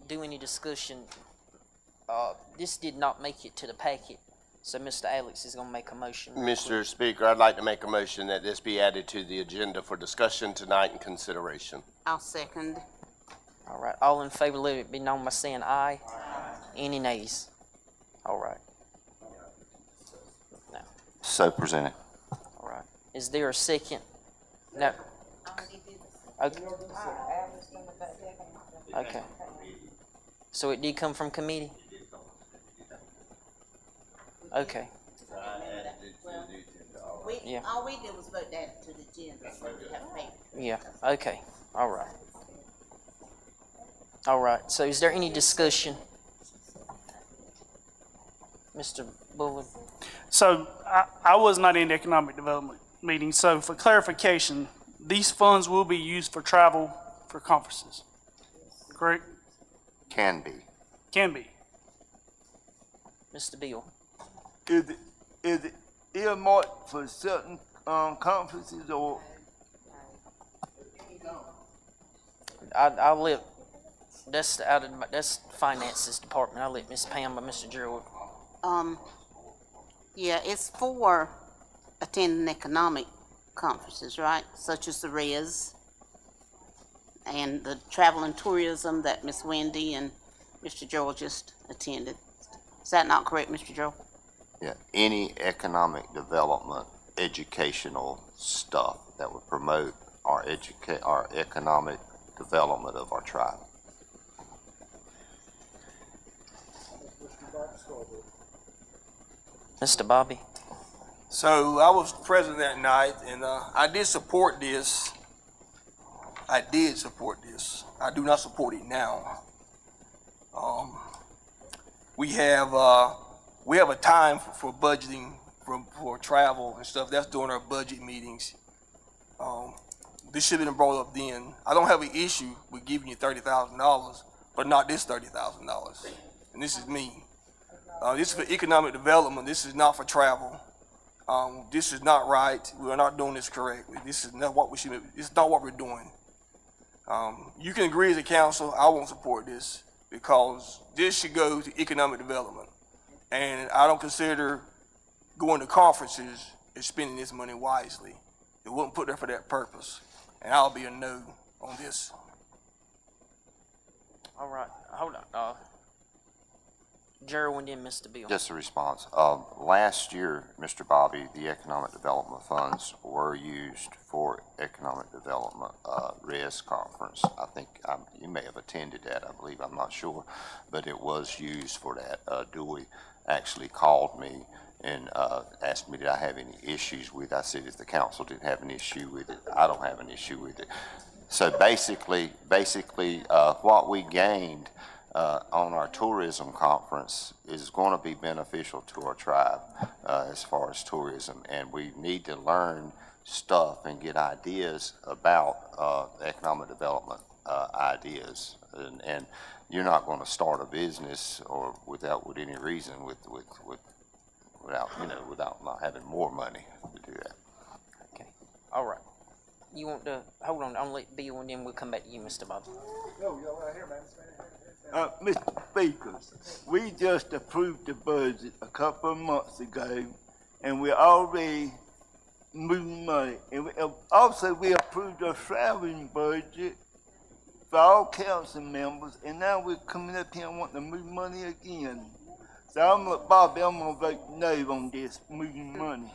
S1: do any discussion, this did not make it to the packet, so Mr. Alex is going to make a motion.
S4: Mr. Speaker, I'd like to make a motion that this be added to the agenda for discussion tonight and consideration.
S9: I'll second.
S1: All right, all in favor, let it be known by saying aye. Any nays? All right. No.
S6: So presented.
S1: All right. Is there a second? No. Okay. Okay. So it did come from committee? Okay. Yeah.
S9: All we did was vote that to the agenda, so we have paper.
S1: Yeah, okay, all right. All right, so is there any discussion? Mr. Bullard?
S13: So I was not in the economic development meeting, so for clarification, these funds will be used for travel for conferences, correct?
S6: Can be.
S13: Can be.
S1: Mr. Bill?
S11: Is it earmarked for certain, conferences or?
S1: I'll let, that's out of, that's finances department. I'll let Ms. Pam or Mr. Gerald.
S9: Yeah, it's for attending economic conferences, right? Such as the RES and the travel and tourism that Miss Wendy and Mr. Joel just attended. Is that not correct, Mr. Joel?
S6: Yeah, any economic development, educational stuff that would promote our economic development of our tribe.
S1: Mr. Bobby?
S12: So I was present that night, and I did support this. I did support this. I do not support it now. We have a time for budgeting for travel and stuff. That's during our budget meetings. This should have been brought up then. I don't have an issue with giving you $30,000, but not this $30,000. And this is me. This is for economic development. This is not for travel. This is not right. We are not doing this correctly. This is not what we should. It's not what we're doing. You can agree as a council. I won't support this because this should go to economic development, and I don't consider going to conferences and spending this money wisely. It wouldn't put there for that purpose, and I'll be a no on this.
S1: All right, hold on. Gerald and then Mr. Bill.
S6: Just a response. Last year, Mr. Bobby, the economic development funds were used for economic development, RES conference. I think you may have attended that, I believe, I'm not sure, but it was used for that. Dewey actually called me and asked me did I have any issues with it. I said if the council didn't have an issue with it, I don't have an issue with it. So basically, what we gained on our tourism conference is going to be beneficial to our tribe as far as tourism, and we need to learn stuff and get ideas about economic development ideas, and you're not going to start a business or with any reason without not having more money to do that.
S1: Okay, all right. You want to, hold on, I'll let Bill and then we'll come back to you, Mr. Bobby.
S11: No, you're right here, man. Mr. Speaker, we just approved the budget a couple of months ago, and we're already moving money. And also, we approved a traveling budget for all council members, and now we're coming up here and wanting to move money again. So Bobby, I'm gonna vote no on this, moving money.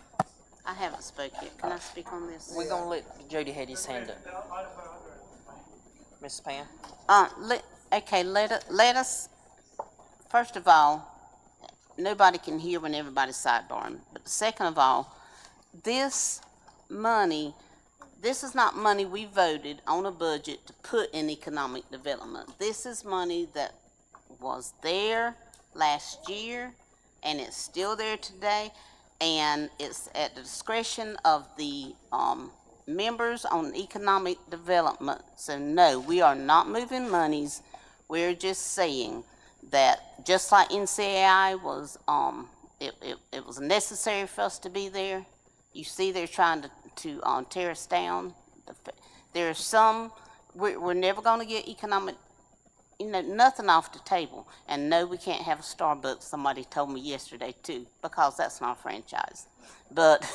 S9: I haven't spoke yet. Can I speak on this?
S1: We're going to let Jody have his hand up. Ms. Pam?
S9: Let us, first of all, nobody can hear when everybody's sidebarring. But second of all, this money, this is not money we voted on a budget to put in economic development. This is money that was there last year, and it's still there today, and it's at the discretion of the, members on economic development. So no, we are not moving monies. We're just saying that just like NCAI was, it was necessary for us to be there. You see they're trying to tear us down. There are some, we're never gonna get economic, nothing off the table. And no, we can't have a Starbucks, somebody told me yesterday too, because that's not a franchise. But,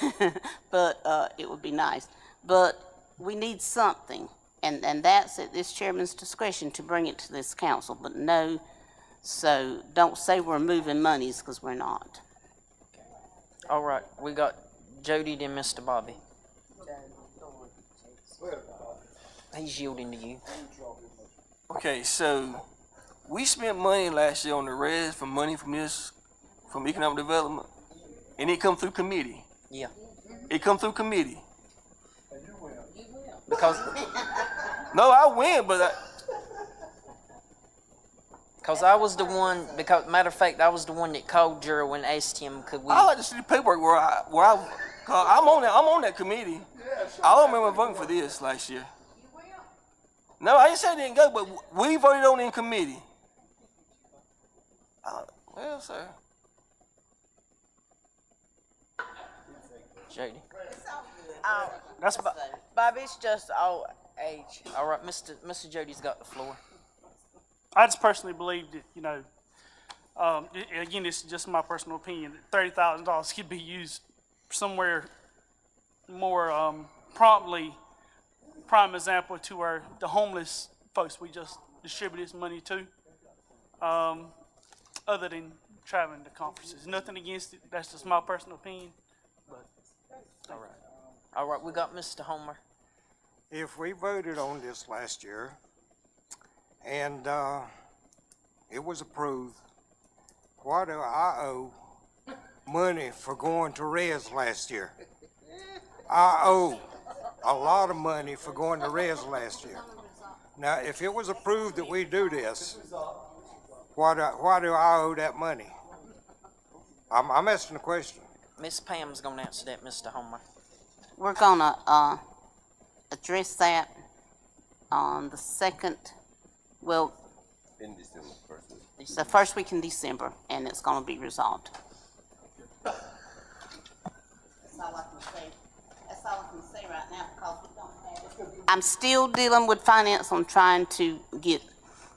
S9: it would be nice. But we need something, and that's at this chairman's discretion to bring it to this council. But no, so don't say we're moving monies, because we're not.
S1: All right, we got Jody, then Mr. Bobby. He's yielding to you.
S12: Okay, so we spent money last year on the res from economic development, and it come through committee.
S1: Yeah.
S12: It come through committee.
S1: Because
S12: No, I win, but
S1: I was the one, because matter of fact, I was the one that called Gerald and asked him, could we?
S12: I like to see the paperwork cause I'm on that committee. I don't remember voting for this last year. No, I didn't say it didn't go, but we voted on it in committee. Well, sir.
S1: Jody.
S13: That's
S3: Bob, it's just old age.
S1: All right, Mr. Jody's got the floor.
S13: I just personally believe that, again, this is just my personal opinion, that $30,000 could be used somewhere more promptly. Prime example to the homeless folks we just distribute this money to, other than traveling to conferences. Nothing against it. That's just my personal opinion. But
S1: All right, we got Mr. Homer.
S15: If we voted on this last year and it was approved, why do I owe money for going to res last year? I owe a lot of money for going to res last year. Now, if it was approved that we do this, why do I owe that money? I'm asking the question.
S1: Miss Pam's gonna answer that, Mr. Homer.
S9: We're gonna address that on the second, well,
S4: In December,
S9: the first week in December, and it's gonna be resolved. That's all I can say. That's all I can say right now, because we don't have. I'm still dealing with finance on trying to get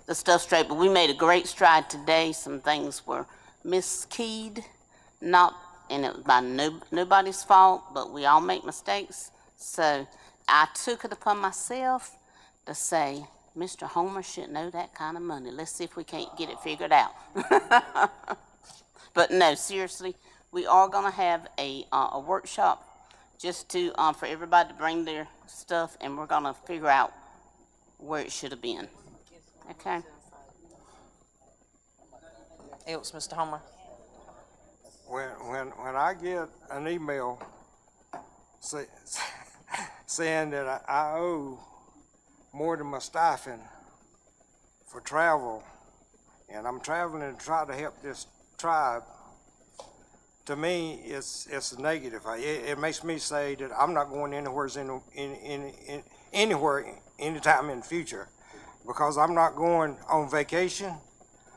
S9: the stuff straight, but we made a great stride today. Some things were miskeyed, and it was by nobody's fault, but we all make mistakes. So I took it upon myself to say, Mr. Homer should know that kind of money. Let's see if we can't get it figured out. But no, seriously, we are gonna have a workshop just to, for everybody to bring their stuff, and we're gonna figure out where it should have been. Okay?
S1: Else, Mr. Homer.
S15: When I get an email saying that I owe more than my stipend for travel, and I'm traveling to try to help this tribe, to me, it's a negative. It makes me say that I'm not going anywhere anytime in the future, because I'm not going on vacation.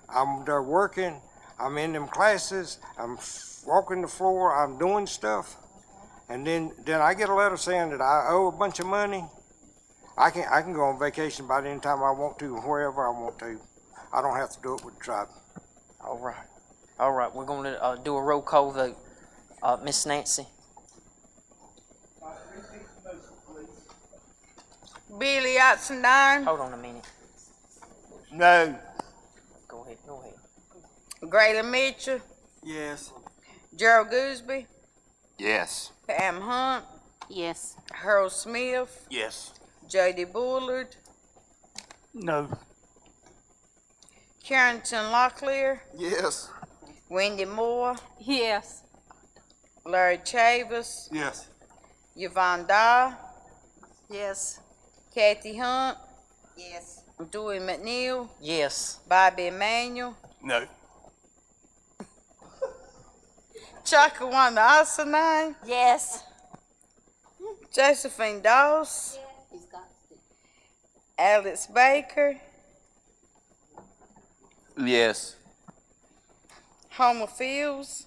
S15: I'm there working. I'm in them classes. I'm walking the floor. I'm doing stuff, and then I get a letter saying that I owe a bunch of money. I can go on vacation by any time I want to, wherever I want to. I don't have to do it with the tribe.
S1: All right, we're going to do a roll call vote. Miss Nancy.
S3: Billy Oxendine,
S1: Hold on a minute.
S11: No.
S1: Go ahead.
S3: Grayla Mitchell,
S12: yes.
S3: Gerald Gooseby,
S6: Yes.
S3: Pam Hunt,
S9: Yes.
S3: Harold Smith,
S12: Yes.
S3: J.D. Bullard,
S13: no.
S3: Carrington Locklear,
S12: Yes.
S3: Wendy Moore,
S7: Yes.
S3: Larry Chavers,
S5: Yes.
S3: Yvonne Dahl,
S9: Yes.
S3: Kathy Hunt,
S14: Yes.
S3: Dewey McNeil,
S1: Yes.
S3: Bobby Emanuel,
S12: No.
S3: Chakawanda Asanine,
S9: Yes.
S3: Josephine Dawes, Alex Baker,
S10: Yes.
S3: Homer Fields,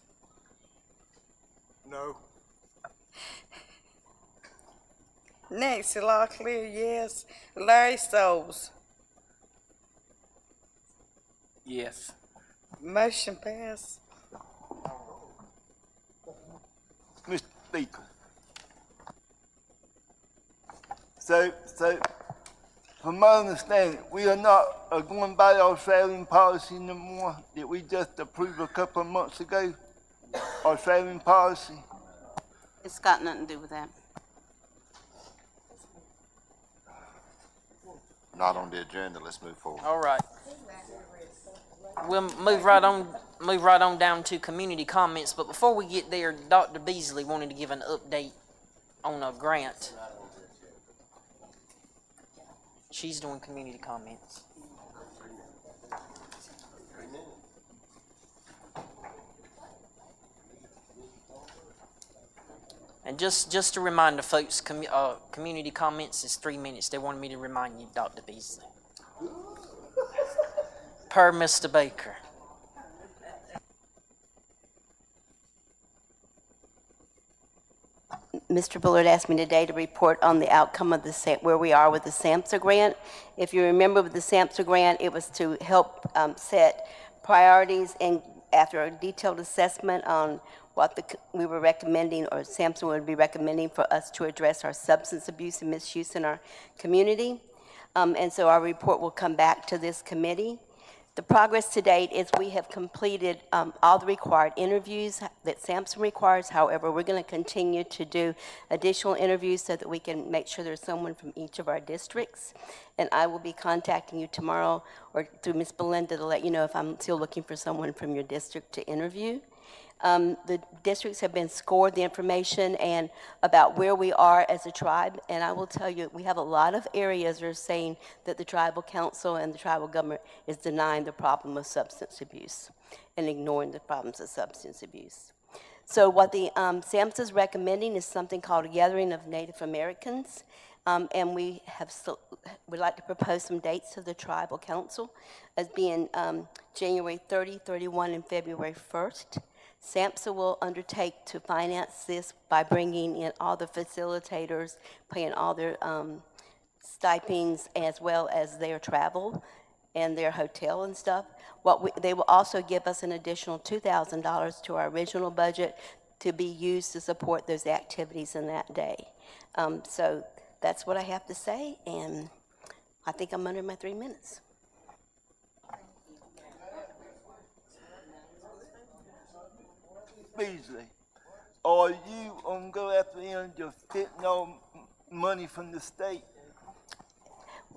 S15: No.
S3: Nancy Locklear, yes. Larry Stolz.
S10: Yes.
S3: Motion passed.
S11: Mr. Speaker. So, from my understanding, we are not going by our traveling policy no more that we just approved a couple of months ago, our traveling policy.
S9: It's got nothing to do with that.
S6: Not on the agenda, let's move forward.
S1: All right. We'll move right on down to community comments, but before we get there, Dr. Beasley wanted to give an update on a grant. She's doing community comments. And just a reminder, folks, community comments is 3 minutes. They wanted me to remind you, Dr. Beasley. Per Mr. Baker.
S16: Mr. Bullard asked me today to report on the outcome of where we are with the SAMHSA grant. If you remember with the SAMHSA grant, it was to help set priorities and after a detailed assessment on what we were recommending, or SAMHSA would be recommending for us to address our substance abuse and misuse in our community. And so our report will come back to this committee. The progress to date is we have completed all the required interviews that SAMHSA requires. However, we're going to continue to do additional interviews so that we can make sure there's someone from each of our districts. And I will be contacting you tomorrow or through Ms. Belinda to let you know if I'm still looking for someone from your district to interview. The districts have been scored the information and about where we are as a tribe, and I will tell you, we have a lot of areas that are saying that the tribal council and the tribal government is denying the problem of substance abuse and ignoring the problems of substance abuse. So what the SAMHSA is recommending is something called a Gathering of Native Americans, and we'd like to propose some dates to the tribal council as being January 30, 31, and February 1st. SAMHSA will undertake to finance this by bringing in all the facilitators, paying all their stipends as well as their travel and their hotel and stuff. They will also give us an additional $2,000 to our original budget to be used to support those activities in that day. So that's what I have to say, and I think I'm under my 3 minutes.
S11: Beasley, are you on go after them just getting all money from the state?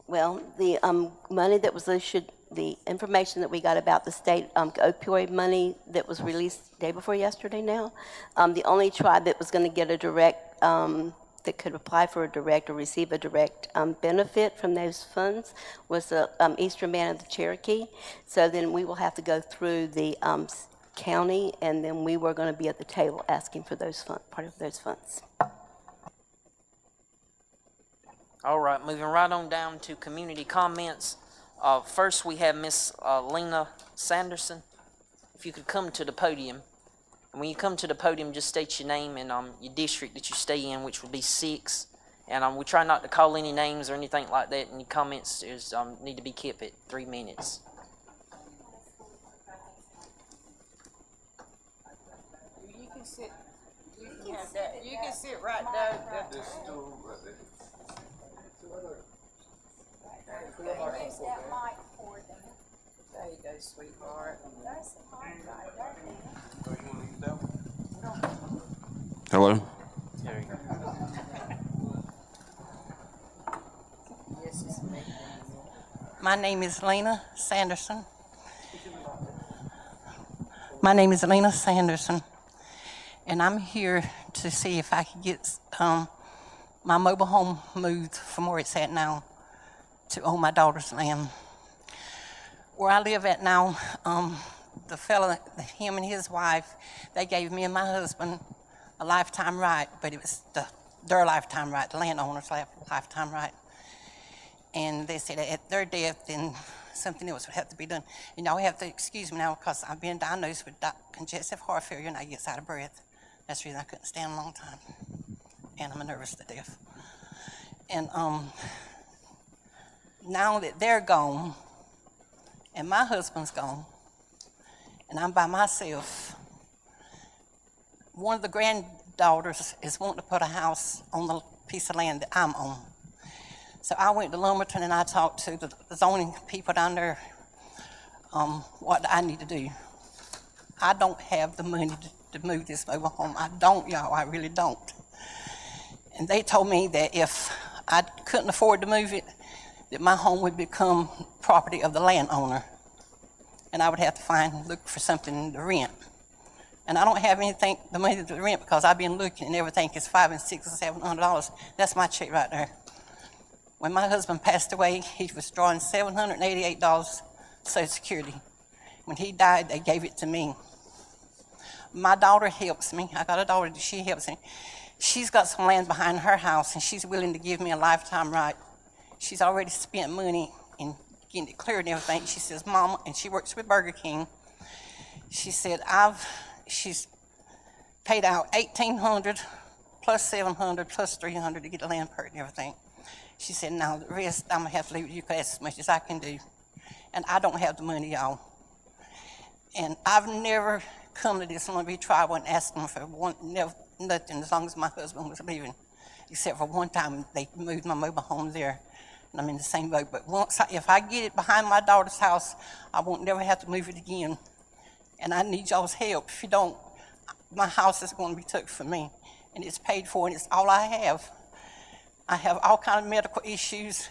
S16: Well, the money that was issued, the information that we got about the state opioid money that was released day before yesterday now, the only tribe that was going to get a direct, that could apply for a direct or receive a direct benefit from those funds was the Eastern Band of the Cherokee. So then we will have to go through the county, and then we were going to be at the table asking for those funds, part of those funds.
S1: All right, moving right on down to community comments. First, we have Miss Lena Sanderson. If you could come to the podium. And when you come to the podium, just state your name and your district that you stay in, which would be 6. And we try not to call any names or anything like that. And your comments need to be kept at 3 minutes.
S3: You can sit. You can sit right there.
S11: This stool right there.
S7: Use that mic for them.
S3: There you go, sweetheart.
S10: Hello?
S17: My name is Lena Sanderson. My name is Lena Sanderson, and I'm here to see if I can get my mobile home moved from where it's at now to on my daughter's land. Where I live at now, the fella, him and his wife, they gave me and my husband a lifetime right, but it was their lifetime right, the landowner's lifetime right. And they said at their death, then something else would have to be done. And y'all have to excuse me now because I've been diagnosed with congestive heart failure and I get out of breath. That's the reason I couldn't stand a long time. And I'm nervous to death. And now that they're gone, and my husband's gone, and I'm by myself, one of the granddaughters is wanting to put a house on the piece of land that I'm on. So I went to Lumberton and I talked to the zoning people down there, what I need to do. I don't have the money to move this mobile home. I don't, y'all, I really don't. And they told me that if I couldn't afford to move it, that my home would become property of the landowner. And I would have to look for something to rent. And I don't have anything, the money to rent, because I've been looking and everything is $500 and $600 and $700. That's my check right there. When my husband passed away, he was drawing $788 Social Security. When he died, they gave it to me. My daughter helps me. I got a daughter, she helps me. She's got some land behind her house, and she's willing to give me a lifetime right. She's already spent money in getting it cleared and everything. She says, Mama, and she works with Burger King. She said, she's paid out $1,800 plus $700 plus $300 to get the land perked and everything. She said, now the rest, I'm gonna have to leave you as much as I can do. And I don't have the money, y'all. And I've never come to this Long Beach Tribal and asked them for nothing as long as my husband was living, except for one time they moved my mobile home there, and I'm in the same boat. But if I get it behind my daughter's house, I won't never have to move it again. And I need y'all's help. If you don't, my house is going to be took from me, and it's paid for, and it's all I have. I have all kinds of medical issues.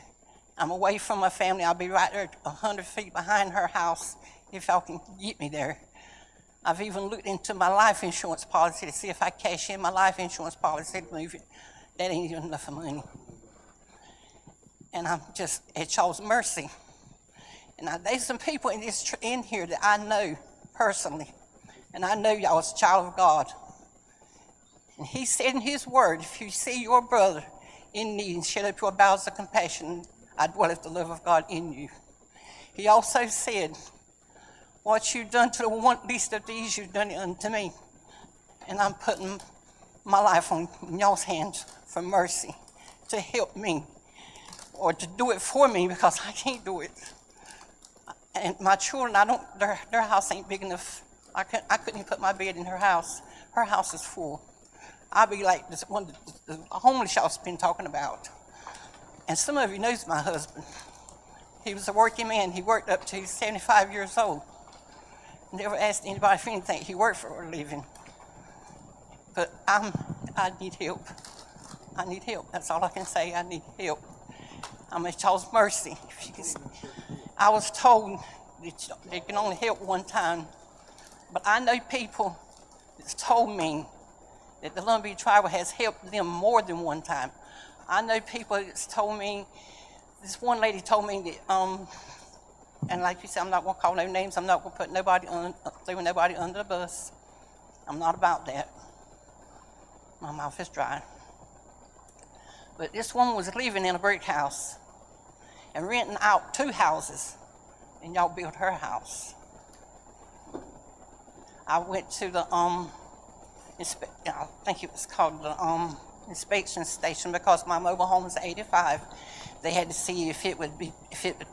S17: I'm away from my family. I'll be right there 100 feet behind her house if y'all can get me there. I've even looked into my life insurance policy to see if I cash in my life insurance policy to move it. That ain't even enough money. And I'm just at y'all's mercy. And there's some people in here that I know personally, and I know y'all as a child of God. And he said in his word, if you see your brother in need and shed up your bowels of compassion, I dwell the love of God in you. He also said, what you've done to the one least of these, you've done it unto me. And I'm putting my life on y'all's hands for mercy, to help me, or to do it for me, because I can't do it. And my children, their house ain't big enough. I couldn't even put my bed in her house. Her house is full. I'll be like this one, the homeless y'all's been talking about. And some of you knows my husband. He was a working man. He worked up to 75 years old. Never asked anybody for anything. He worked for a living. But I need help. I need help. That's all I can say. I need help. I'm at y'all's mercy. I was told that they can only help one time. But I know people that's told me that the Long Beach Tribal has helped them more than one time. I know people that's told me, this one lady told me that, and like you said, I'm not gonna call no names, I'm not gonna put nobody throw nobody under the bus. I'm not about that. My mouth is dry. But this woman was living in a brick house and renting out 2 houses, and y'all built her house. I went to the, I think it was called the inspection station, because my mobile home is 85. They had to see if it would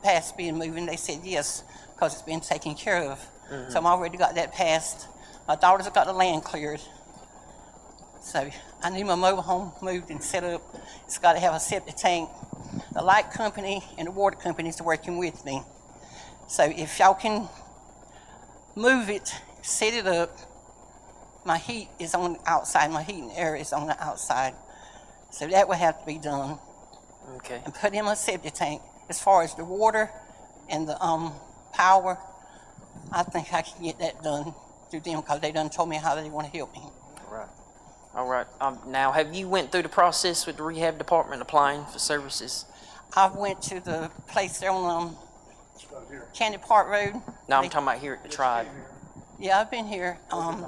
S17: pass being moving. They said yes, because it's been taken care of. So I've already got that passed. My daughter's got the land cleared. So I need my mobile home moved and set up. It's got to have a septic tank. The light company and the water company is working with me. So if y'all can move it, set it up. My heat is on the outside. My heat and air is on the outside. So that would have to be done.
S1: Okay.
S17: And put in a septic tank. As far as the water and the power, I think I can get that done. through them because they done told me how they want to help me.
S1: All right. Now, have you went through the process with the rehab department applying for services?
S17: I went to the place there on Candy Park Road.
S1: No, I'm talking about here at the tribe.
S17: Yeah, I've been here. I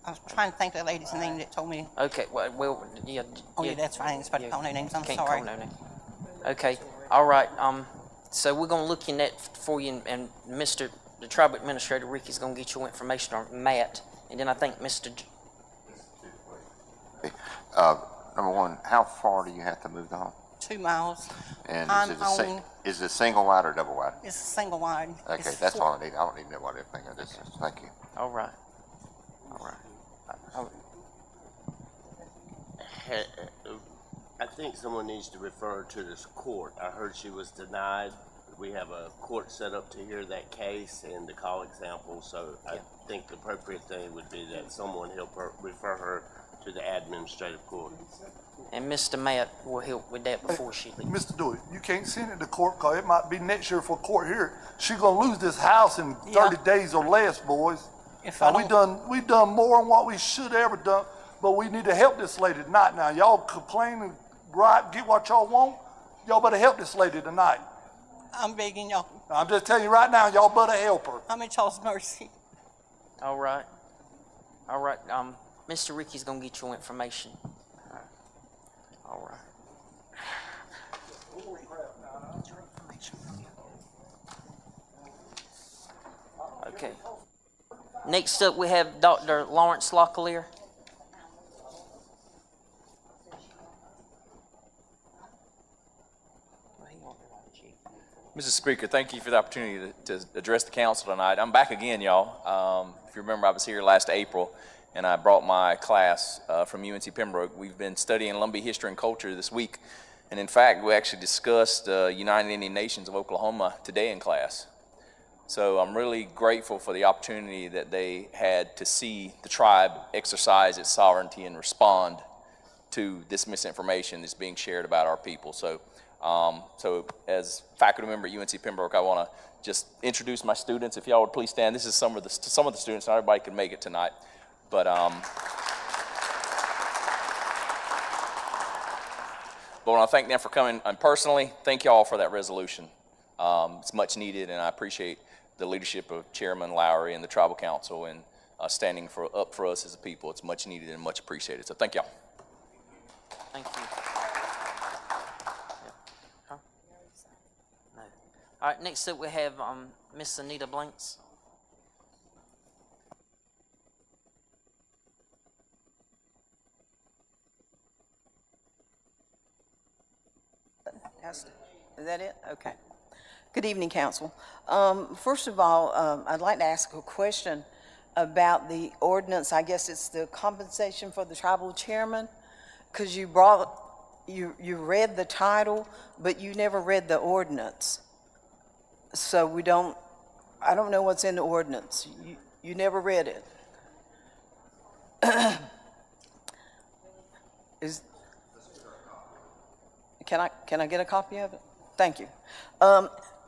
S17: was trying to think of the lady's name that told me.
S1: Okay, well, yeah.
S17: Oh, yeah, that's right. I ain't supposed to call no names. I'm
S1: Can't
S17: sorry.
S1: call no name. Okay, all right. So we're gonna look in that for you, and the tribal administrator, Ricky's gonna get your information on Matt, and then I think
S6: Number one, how far do you have to move the home?
S17: 2 miles.
S6: And
S17: I'm
S6: is it single wide or double wide?
S17: It's a single wide.
S6: Okay,
S17: It's
S6: that's
S17: four-
S6: all I need. I don't even know what everything of this is. Thank you.
S1: All right. All right.
S4: I think someone needs to refer to this court. I heard she was denied. We have a court set up to hear that case and to call example, so I think the appropriate thing would be that someone help her, refer her to the administrative court.
S1: And Mr. Matt will help with that before she leaves.
S5: Mr. Dewey, you can't send it to court because it might be next year for court here. She's gonna lose this house in 30 days or less, boys.
S17: If I
S5: We done more than what we should ever done, but we need to help this lady tonight. Now, y'all complain and gripe, get what y'all want. Y'all better help this lady tonight.
S17: I'm begging y'all.
S5: I'm just telling you right now, y'all better help her.
S17: I'm at y'all's mercy.
S1: All right. All right. Mr. Ricky's gonna get your information. All right. Okay. Next up, we have Dr. Lawrence Locklear.
S18: Mr. Speaker, thank you for the opportunity to address the council tonight. I'm back again, y'all. If you remember, I was here last April, and I brought my class from UNC Pembroke. We've been studying Lumbee history and culture this week, and in fact, we actually discussed United Indian Nations of Oklahoma today in class. So I'm really grateful for the opportunity that they had to see the tribe exercise its sovereignty and respond to this misinformation that's being shared about our people. So as faculty member at UNC Pembroke, I want to just introduce my students. If y'all would please stand. This is some of the students. Not everybody can make it tonight, but I want to thank them for coming. And personally, thank y'all for that resolution. It's much needed, and I appreciate the leadership of Chairman Lowry and the Tribal Council and standing up for us as a people. It's much needed and much appreciated. So thank y'all.
S1: Thank you. Huh? No. All right, next up we have Miss Anita Blanks.
S3: Is that it? Okay. Good evening, Council. First of all, I'd like to ask a question about the ordinance. I guess it's the compensation for the tribal chairman, because you read the title, but you never read the ordinance. So I don't know what's in the ordinance. You never read it. Can I get a copy of it? Thank you.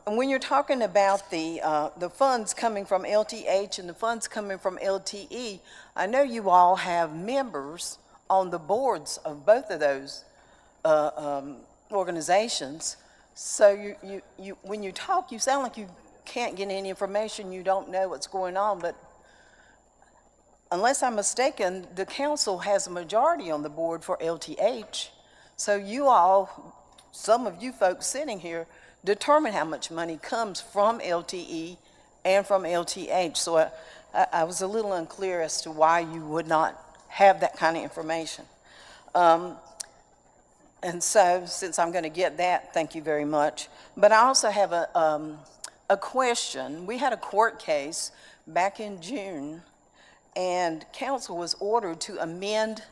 S3: And when you're talking about the funds coming from LTH and the funds coming from LTE, I know you all have members on the boards of both of those organizations. So when you talk, you sound like you can't get any information, you don't know what's going on, but unless I'm mistaken, the council has a majority on the board for LTH. So you all, some of you folks sitting here, determine how much money comes from LTE and from LTH. So I was a little unclear as to why you would not have that kind of information. And so, since I'm going to get that, thank you very much. But I also have a question. We had a court case back in June, and council was ordered to amend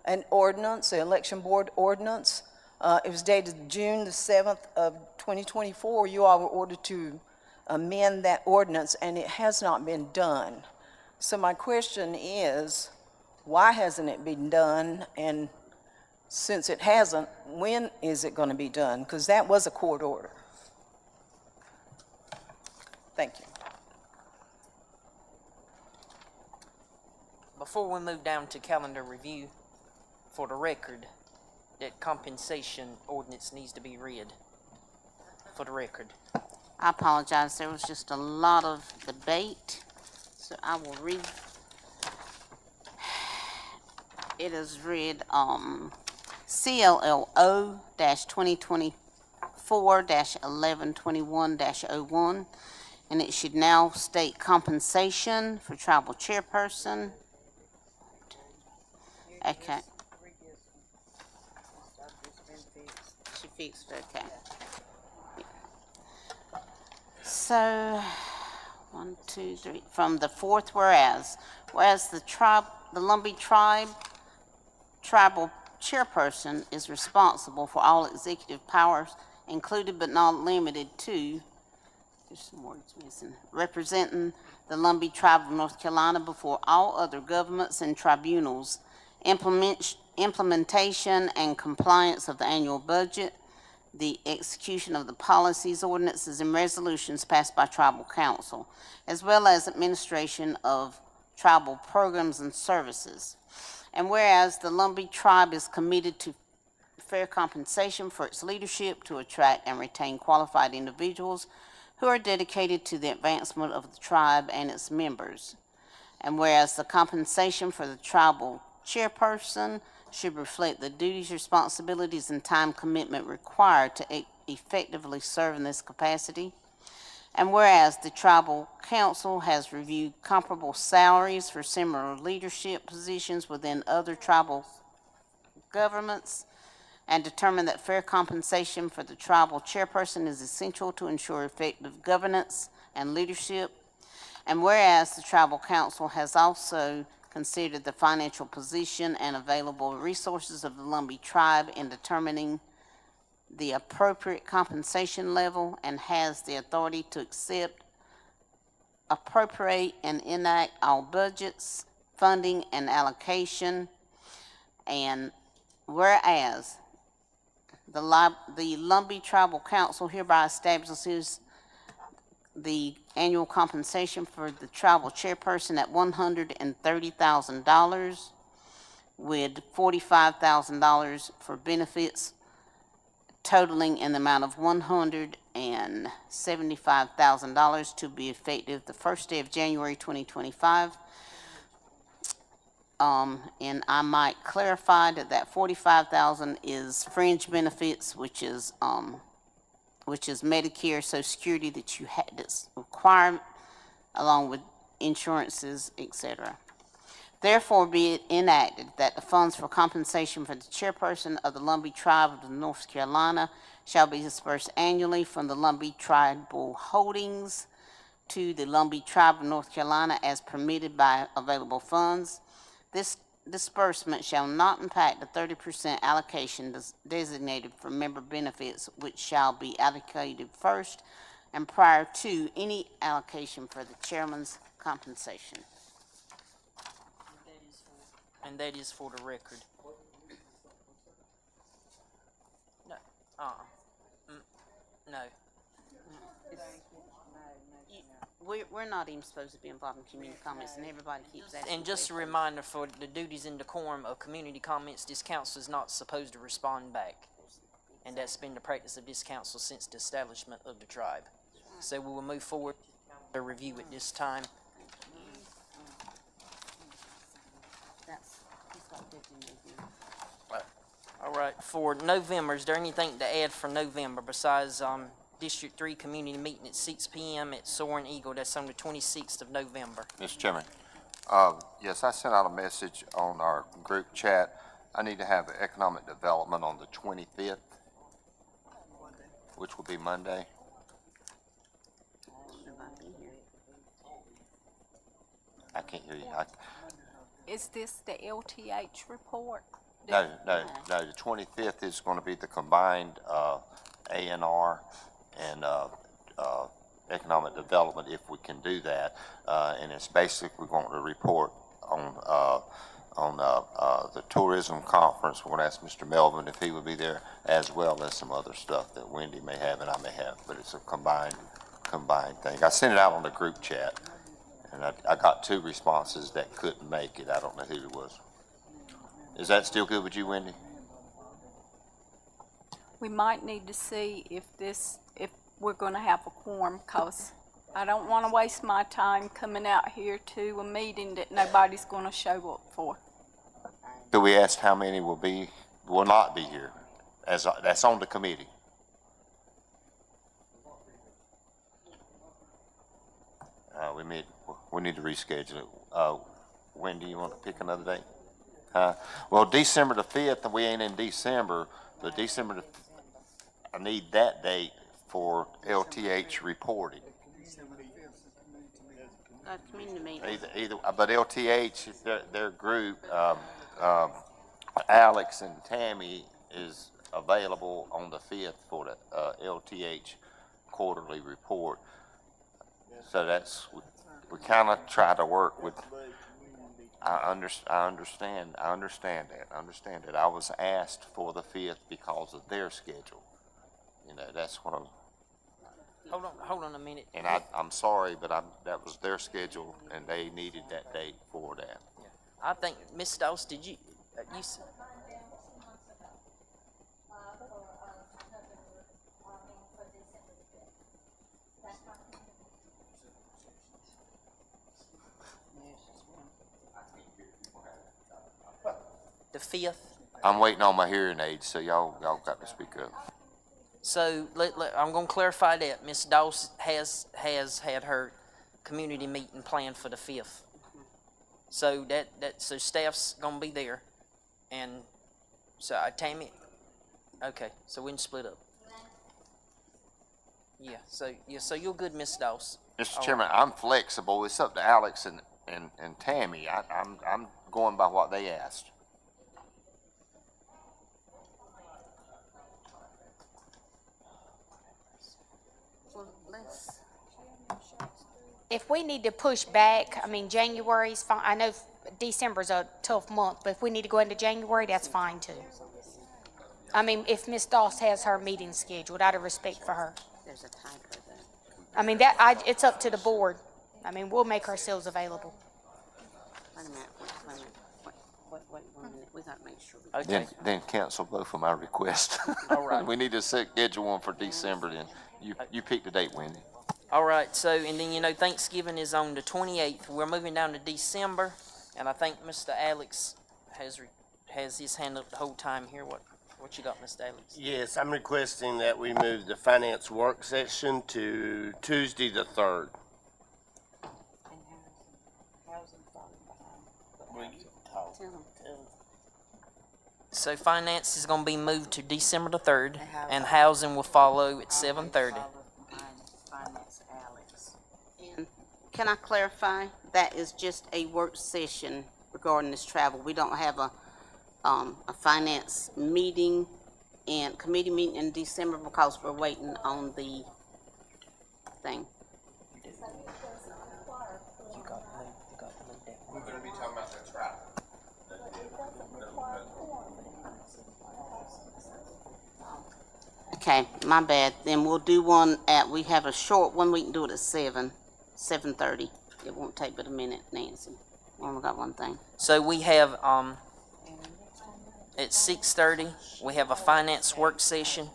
S3: an ordinance, the election board ordinance. It was dated June the 7th of 2024. You all were ordered to amend that ordinance, and it has not been done. So my question is, why hasn't it been done? And since it hasn't, when is it going to be done? Because that was a court order. Thank you.
S1: before we move down to calendar review, for the record, that compensation ordinance needs to be read. For the record.
S9: I apologize, there was just a lot of debate, so I will read. It is read, CLLO-2024-1121-01, and it should now state compensation for tribal chairperson. Okay. She fixed it, okay. So, 1, 2, 3, from the fourth whereas the Lumbee tribe tribal chairperson is responsible for all executive powers, included but not limited to, there's some words missing, representing the Lumbee tribe of North Carolina before all other governments and tribunals, implementation and compliance of the annual budget, the execution of the policies, ordinances, and resolutions passed by tribal council, as well as administration of tribal programs and services. And whereas the Lumbee tribe is committed to fair compensation for its leadership to attract and retain qualified individuals who are dedicated to the advancement of the tribe and its members. And whereas the compensation for the tribal chairperson should reflect the duties, responsibilities, and time commitment required to effectively serve in this capacity. And whereas the tribal council has reviewed comparable salaries for similar leadership positions within other tribal governments and determined that fair compensation for the tribal chairperson is essential to ensure effective governance and leadership. And whereas the tribal council has also considered the financial position and available resources of the Lumbee tribe in determining the appropriate compensation level and has the authority to accept, appropriate, and enact all budgets, funding, and allocation. And whereas the Lumbee Tribal Council hereby establishes the annual compensation for the tribal chairperson at $130,000 with $45,000 for benefits, totaling in the amount of $175,000 to be effective the first day of January 2025. And I might clarify that $45,000 is fringe benefits, which is Medicare, Social Security that you had that's required, along with insurances, etc. Therefore, be it enacted that the funds for compensation for the chairperson of the Lumbee Tribe of North Carolina shall be dispersed annually from the Lumbee Tribal Holdings to the Lumbee Tribe of North Carolina as permitted by available funds. This disbursement shall not impact the 30% allocation designated for member benefits, which shall be allocated first and prior to any allocation for the chairman's compensation.
S1: And that is for the record. No, no.
S9: We're not even supposed to be involved in community comments, and everybody keeps asking.
S1: And just a reminder for the duties and decorum of community comments, this council is not supposed to respond back. And that's been the practice of this council since the establishment of the tribe. So we will move forward to review at this time. All right, for November, is there anything to add for November besides District 3 community meeting at 6 p.m. at Soaring Eagle? That's on the 26th of November.
S6: Mr. Chairman. Yes, I sent out a message on our group chat. I need to have economic development on the 25th, which will be Monday. I can't hear you.
S7: Is this the LTH report?
S6: No, the 25th is going to be the combined A&R and economic development, if we can do that. And it's basically going to report on the tourism conference. We're going to ask Mr. Melvin if he would be there, as well as some other stuff that Wendy may have and I may have. But it's a combined thing. I sent it out on the group chat, And I got 2 responses that couldn't make it. I don't know who it was. Is that still good with you, Wendy?
S7: We might need to see if we're gonna have a quorum, cause I don't wanna waste my time coming out here to a meeting that nobody's gonna show up for.
S6: Could we ask how many will not be here? That's on the committee. We need to reschedule it. Wendy, you want to pick another date? Well, December the 5th, we ain't in December, but I need that date for LTH reporting.
S9: Community meeting.
S6: But LTH, their group, Alex and Tammy is available on the 5th for the LTH quarterly report. So we kind of try to work with, I understand that. I was asked for the 5th because of their schedule. You know, that's what I'm.
S1: Hold on a minute.
S6: And I'm sorry, but that was their schedule, and they needed that date for that.
S1: I think, Ms. Dawes, did you the 5th?
S6: I'm waiting on my hearing aids, so y'all got to speak up.
S1: So I'm gonna clarify that. Ms. Dawes has had her community meeting planned for the 5th. So so staff's gonna be there, and so Tammy, okay, so we can split up. Yeah, so you're good, Ms. Dawes.
S6: Mr. Chairman, I'm flexible. It's up to Alex and Tammy. I'm going by what they asked.
S19: If we need to push back, I mean, January's fine. I know December's a tough month, but if we need to go into January, that's fine too. I mean, if Ms. Doss has her meeting scheduled, out of respect for her.
S9: There's a typo there.
S19: I mean, it's up to the board. I mean, we'll make ourselves available.
S9: Wait a minute, wait 1 minute. We gotta make sure.
S1: Okay.
S6: Then cancel both of my requests.
S1: All right.
S6: We need to schedule one for December, then. You pick the date, Wendy.
S1: All right, so, and then, Thanksgiving is on the 28th. We're moving down to December, and I think Mr. Alex has his hand up the whole time here. What you got, Mr. Alex?
S4: Yes, I'm requesting that we move the finance work session to Tuesday the 3rd.
S1: So finance is gonna be moved to December the 3rd, and housing will follow at 7:30.
S9: And can I clarify, that is just a work session regarding this travel? We don't have a finance meeting and committee meeting in December because we're waiting on the thing?
S4: We're gonna be talking about the travel.
S9: Okay, my bad. Then we'll do one we have a short one, we can do it at 7:30. It won't take but a minute, Nancy. We only got one thing.
S1: So we have, at 6:30, we have a finance work session.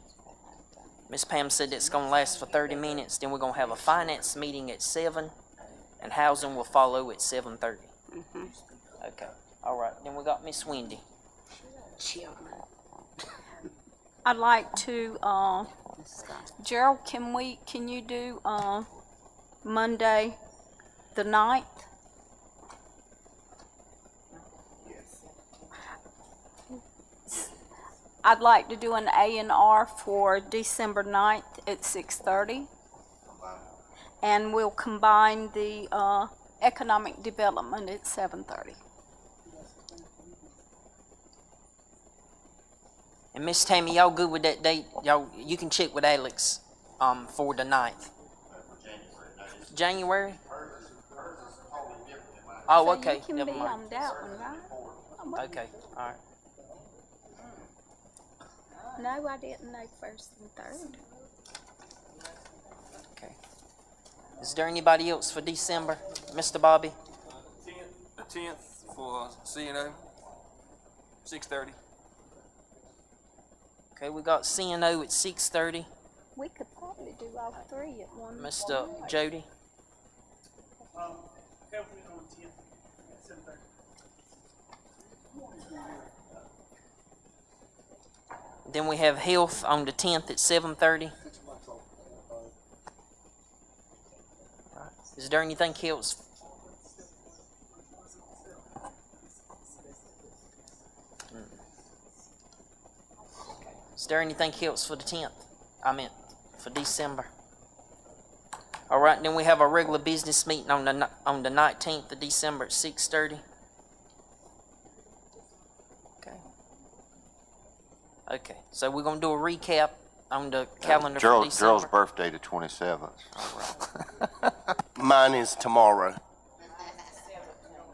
S1: Ms. Pam said it's gonna last for 30 minutes, then we're gonna have a finance meeting at 7, and housing will follow at 7:30. Okay, all right, then we got Miss Wendy.
S7: I'd like to, Gerald, can you do, Monday, the 9th? I'd like to do an A&R for December 9th at 6:30. And we'll combine the, economic development at 7:30.
S1: And Miss Tammy, y'all good with that date? You can check with Alex, for the 9th. January? Oh, okay,
S7: So you
S1: never
S7: can be
S1: mind.
S7: on that one, right?
S1: Okay, all right.
S7: No, I didn't know first and third.
S1: Okay. Is there anybody else for December? Mr. Bobby?
S12: The 10th for CNO, 6:30.
S1: Okay, we got CNO at 6:30.
S7: We could probably do all three at one.
S1: Mr. Jody?
S13: Health is on the 10th at 7:30.
S1: Then we have health on the 10th at 7:30. Is there anything else? Is there anything else for the 10th? I meant for December. All right, then we have our regular business meeting on the 19th of December at 6:30. Okay, so we're gonna do a recap on the calendar for December.
S6: Gerald's birthday the 27th.
S4: Mine is tomorrow.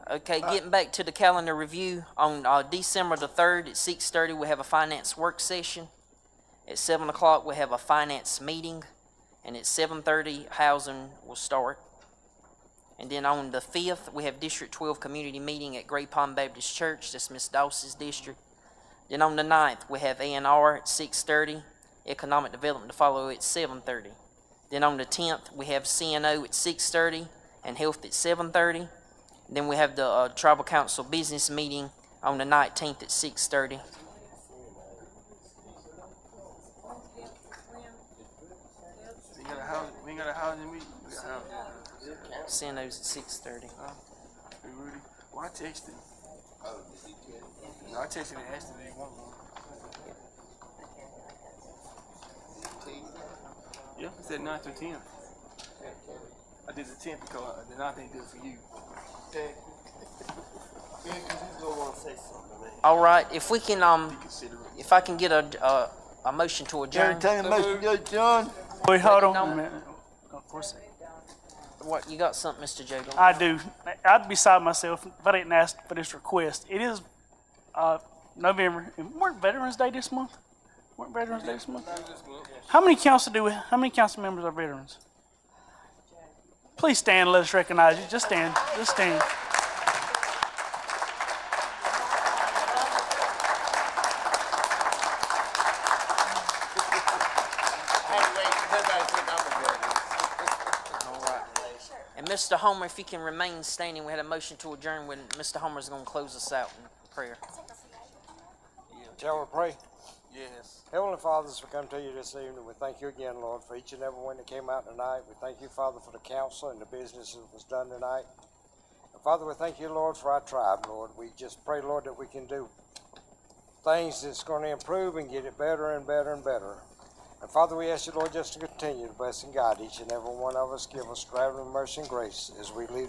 S1: Okay, getting back to the calendar review, on December the 3rd at 6:30, we have a finance work session. At 7 o'clock, we have a finance meeting, and at 7:30, housing will start. And then on the 5th, we have District 12 community meeting at Great Pond Baptist Church. That's Ms. Dawson's district. Then on the 9th, we have A&R at 6:30, economic development to follow at 7:30. Then on the 10th, we have CNO at 6:30 and health at 7:30. Then we have the tribal council business meeting on the 19th at 6:30.
S12: We ain't got a housing meeting. We got housing.
S1: CNO's at 6:30.
S12: Hey, Rudy, well, I texted. No, I texted and asked him if he wanted one. Yeah, he said 9th or 10th. I did the 10th because the 9th ain't good for you. Okay. Yeah, because he's gonna want to say something, man.
S1: All right, if we can, if I can get a motion to adjourn.
S11: Entertain a motion to adjourn.
S13: Wait, hold on a minute. Of course.
S1: What, you got something, Mr. Jody?
S13: I do. I'd be beside myself if I didn't ask for this request. It is November. Weren't Veterans Day this month? Weren't Veterans Day this month? How many council members are veterans? Please stand and let us recognize you. Just stand. Just stand.
S1: And Mr. Homer, if you can remain standing, we had a motion to adjourn when Mr. Homer's going to close us out in prayer.
S15: Shall we pray?
S12: Yes.
S15: Heavenly Father, as we come to you this evening, we thank you again, Lord, for each and every one that came out tonight. We thank you, Father, for the council and the business that was done tonight. And Father, we thank you, Lord, for our tribe, Lord. We just pray, Lord, that we can do things that's going to improve and get it better and better and better. And Father, we ask you, Lord, just to continue to bless and guide each and every one of us. Give us traveling mercy and grace as we leave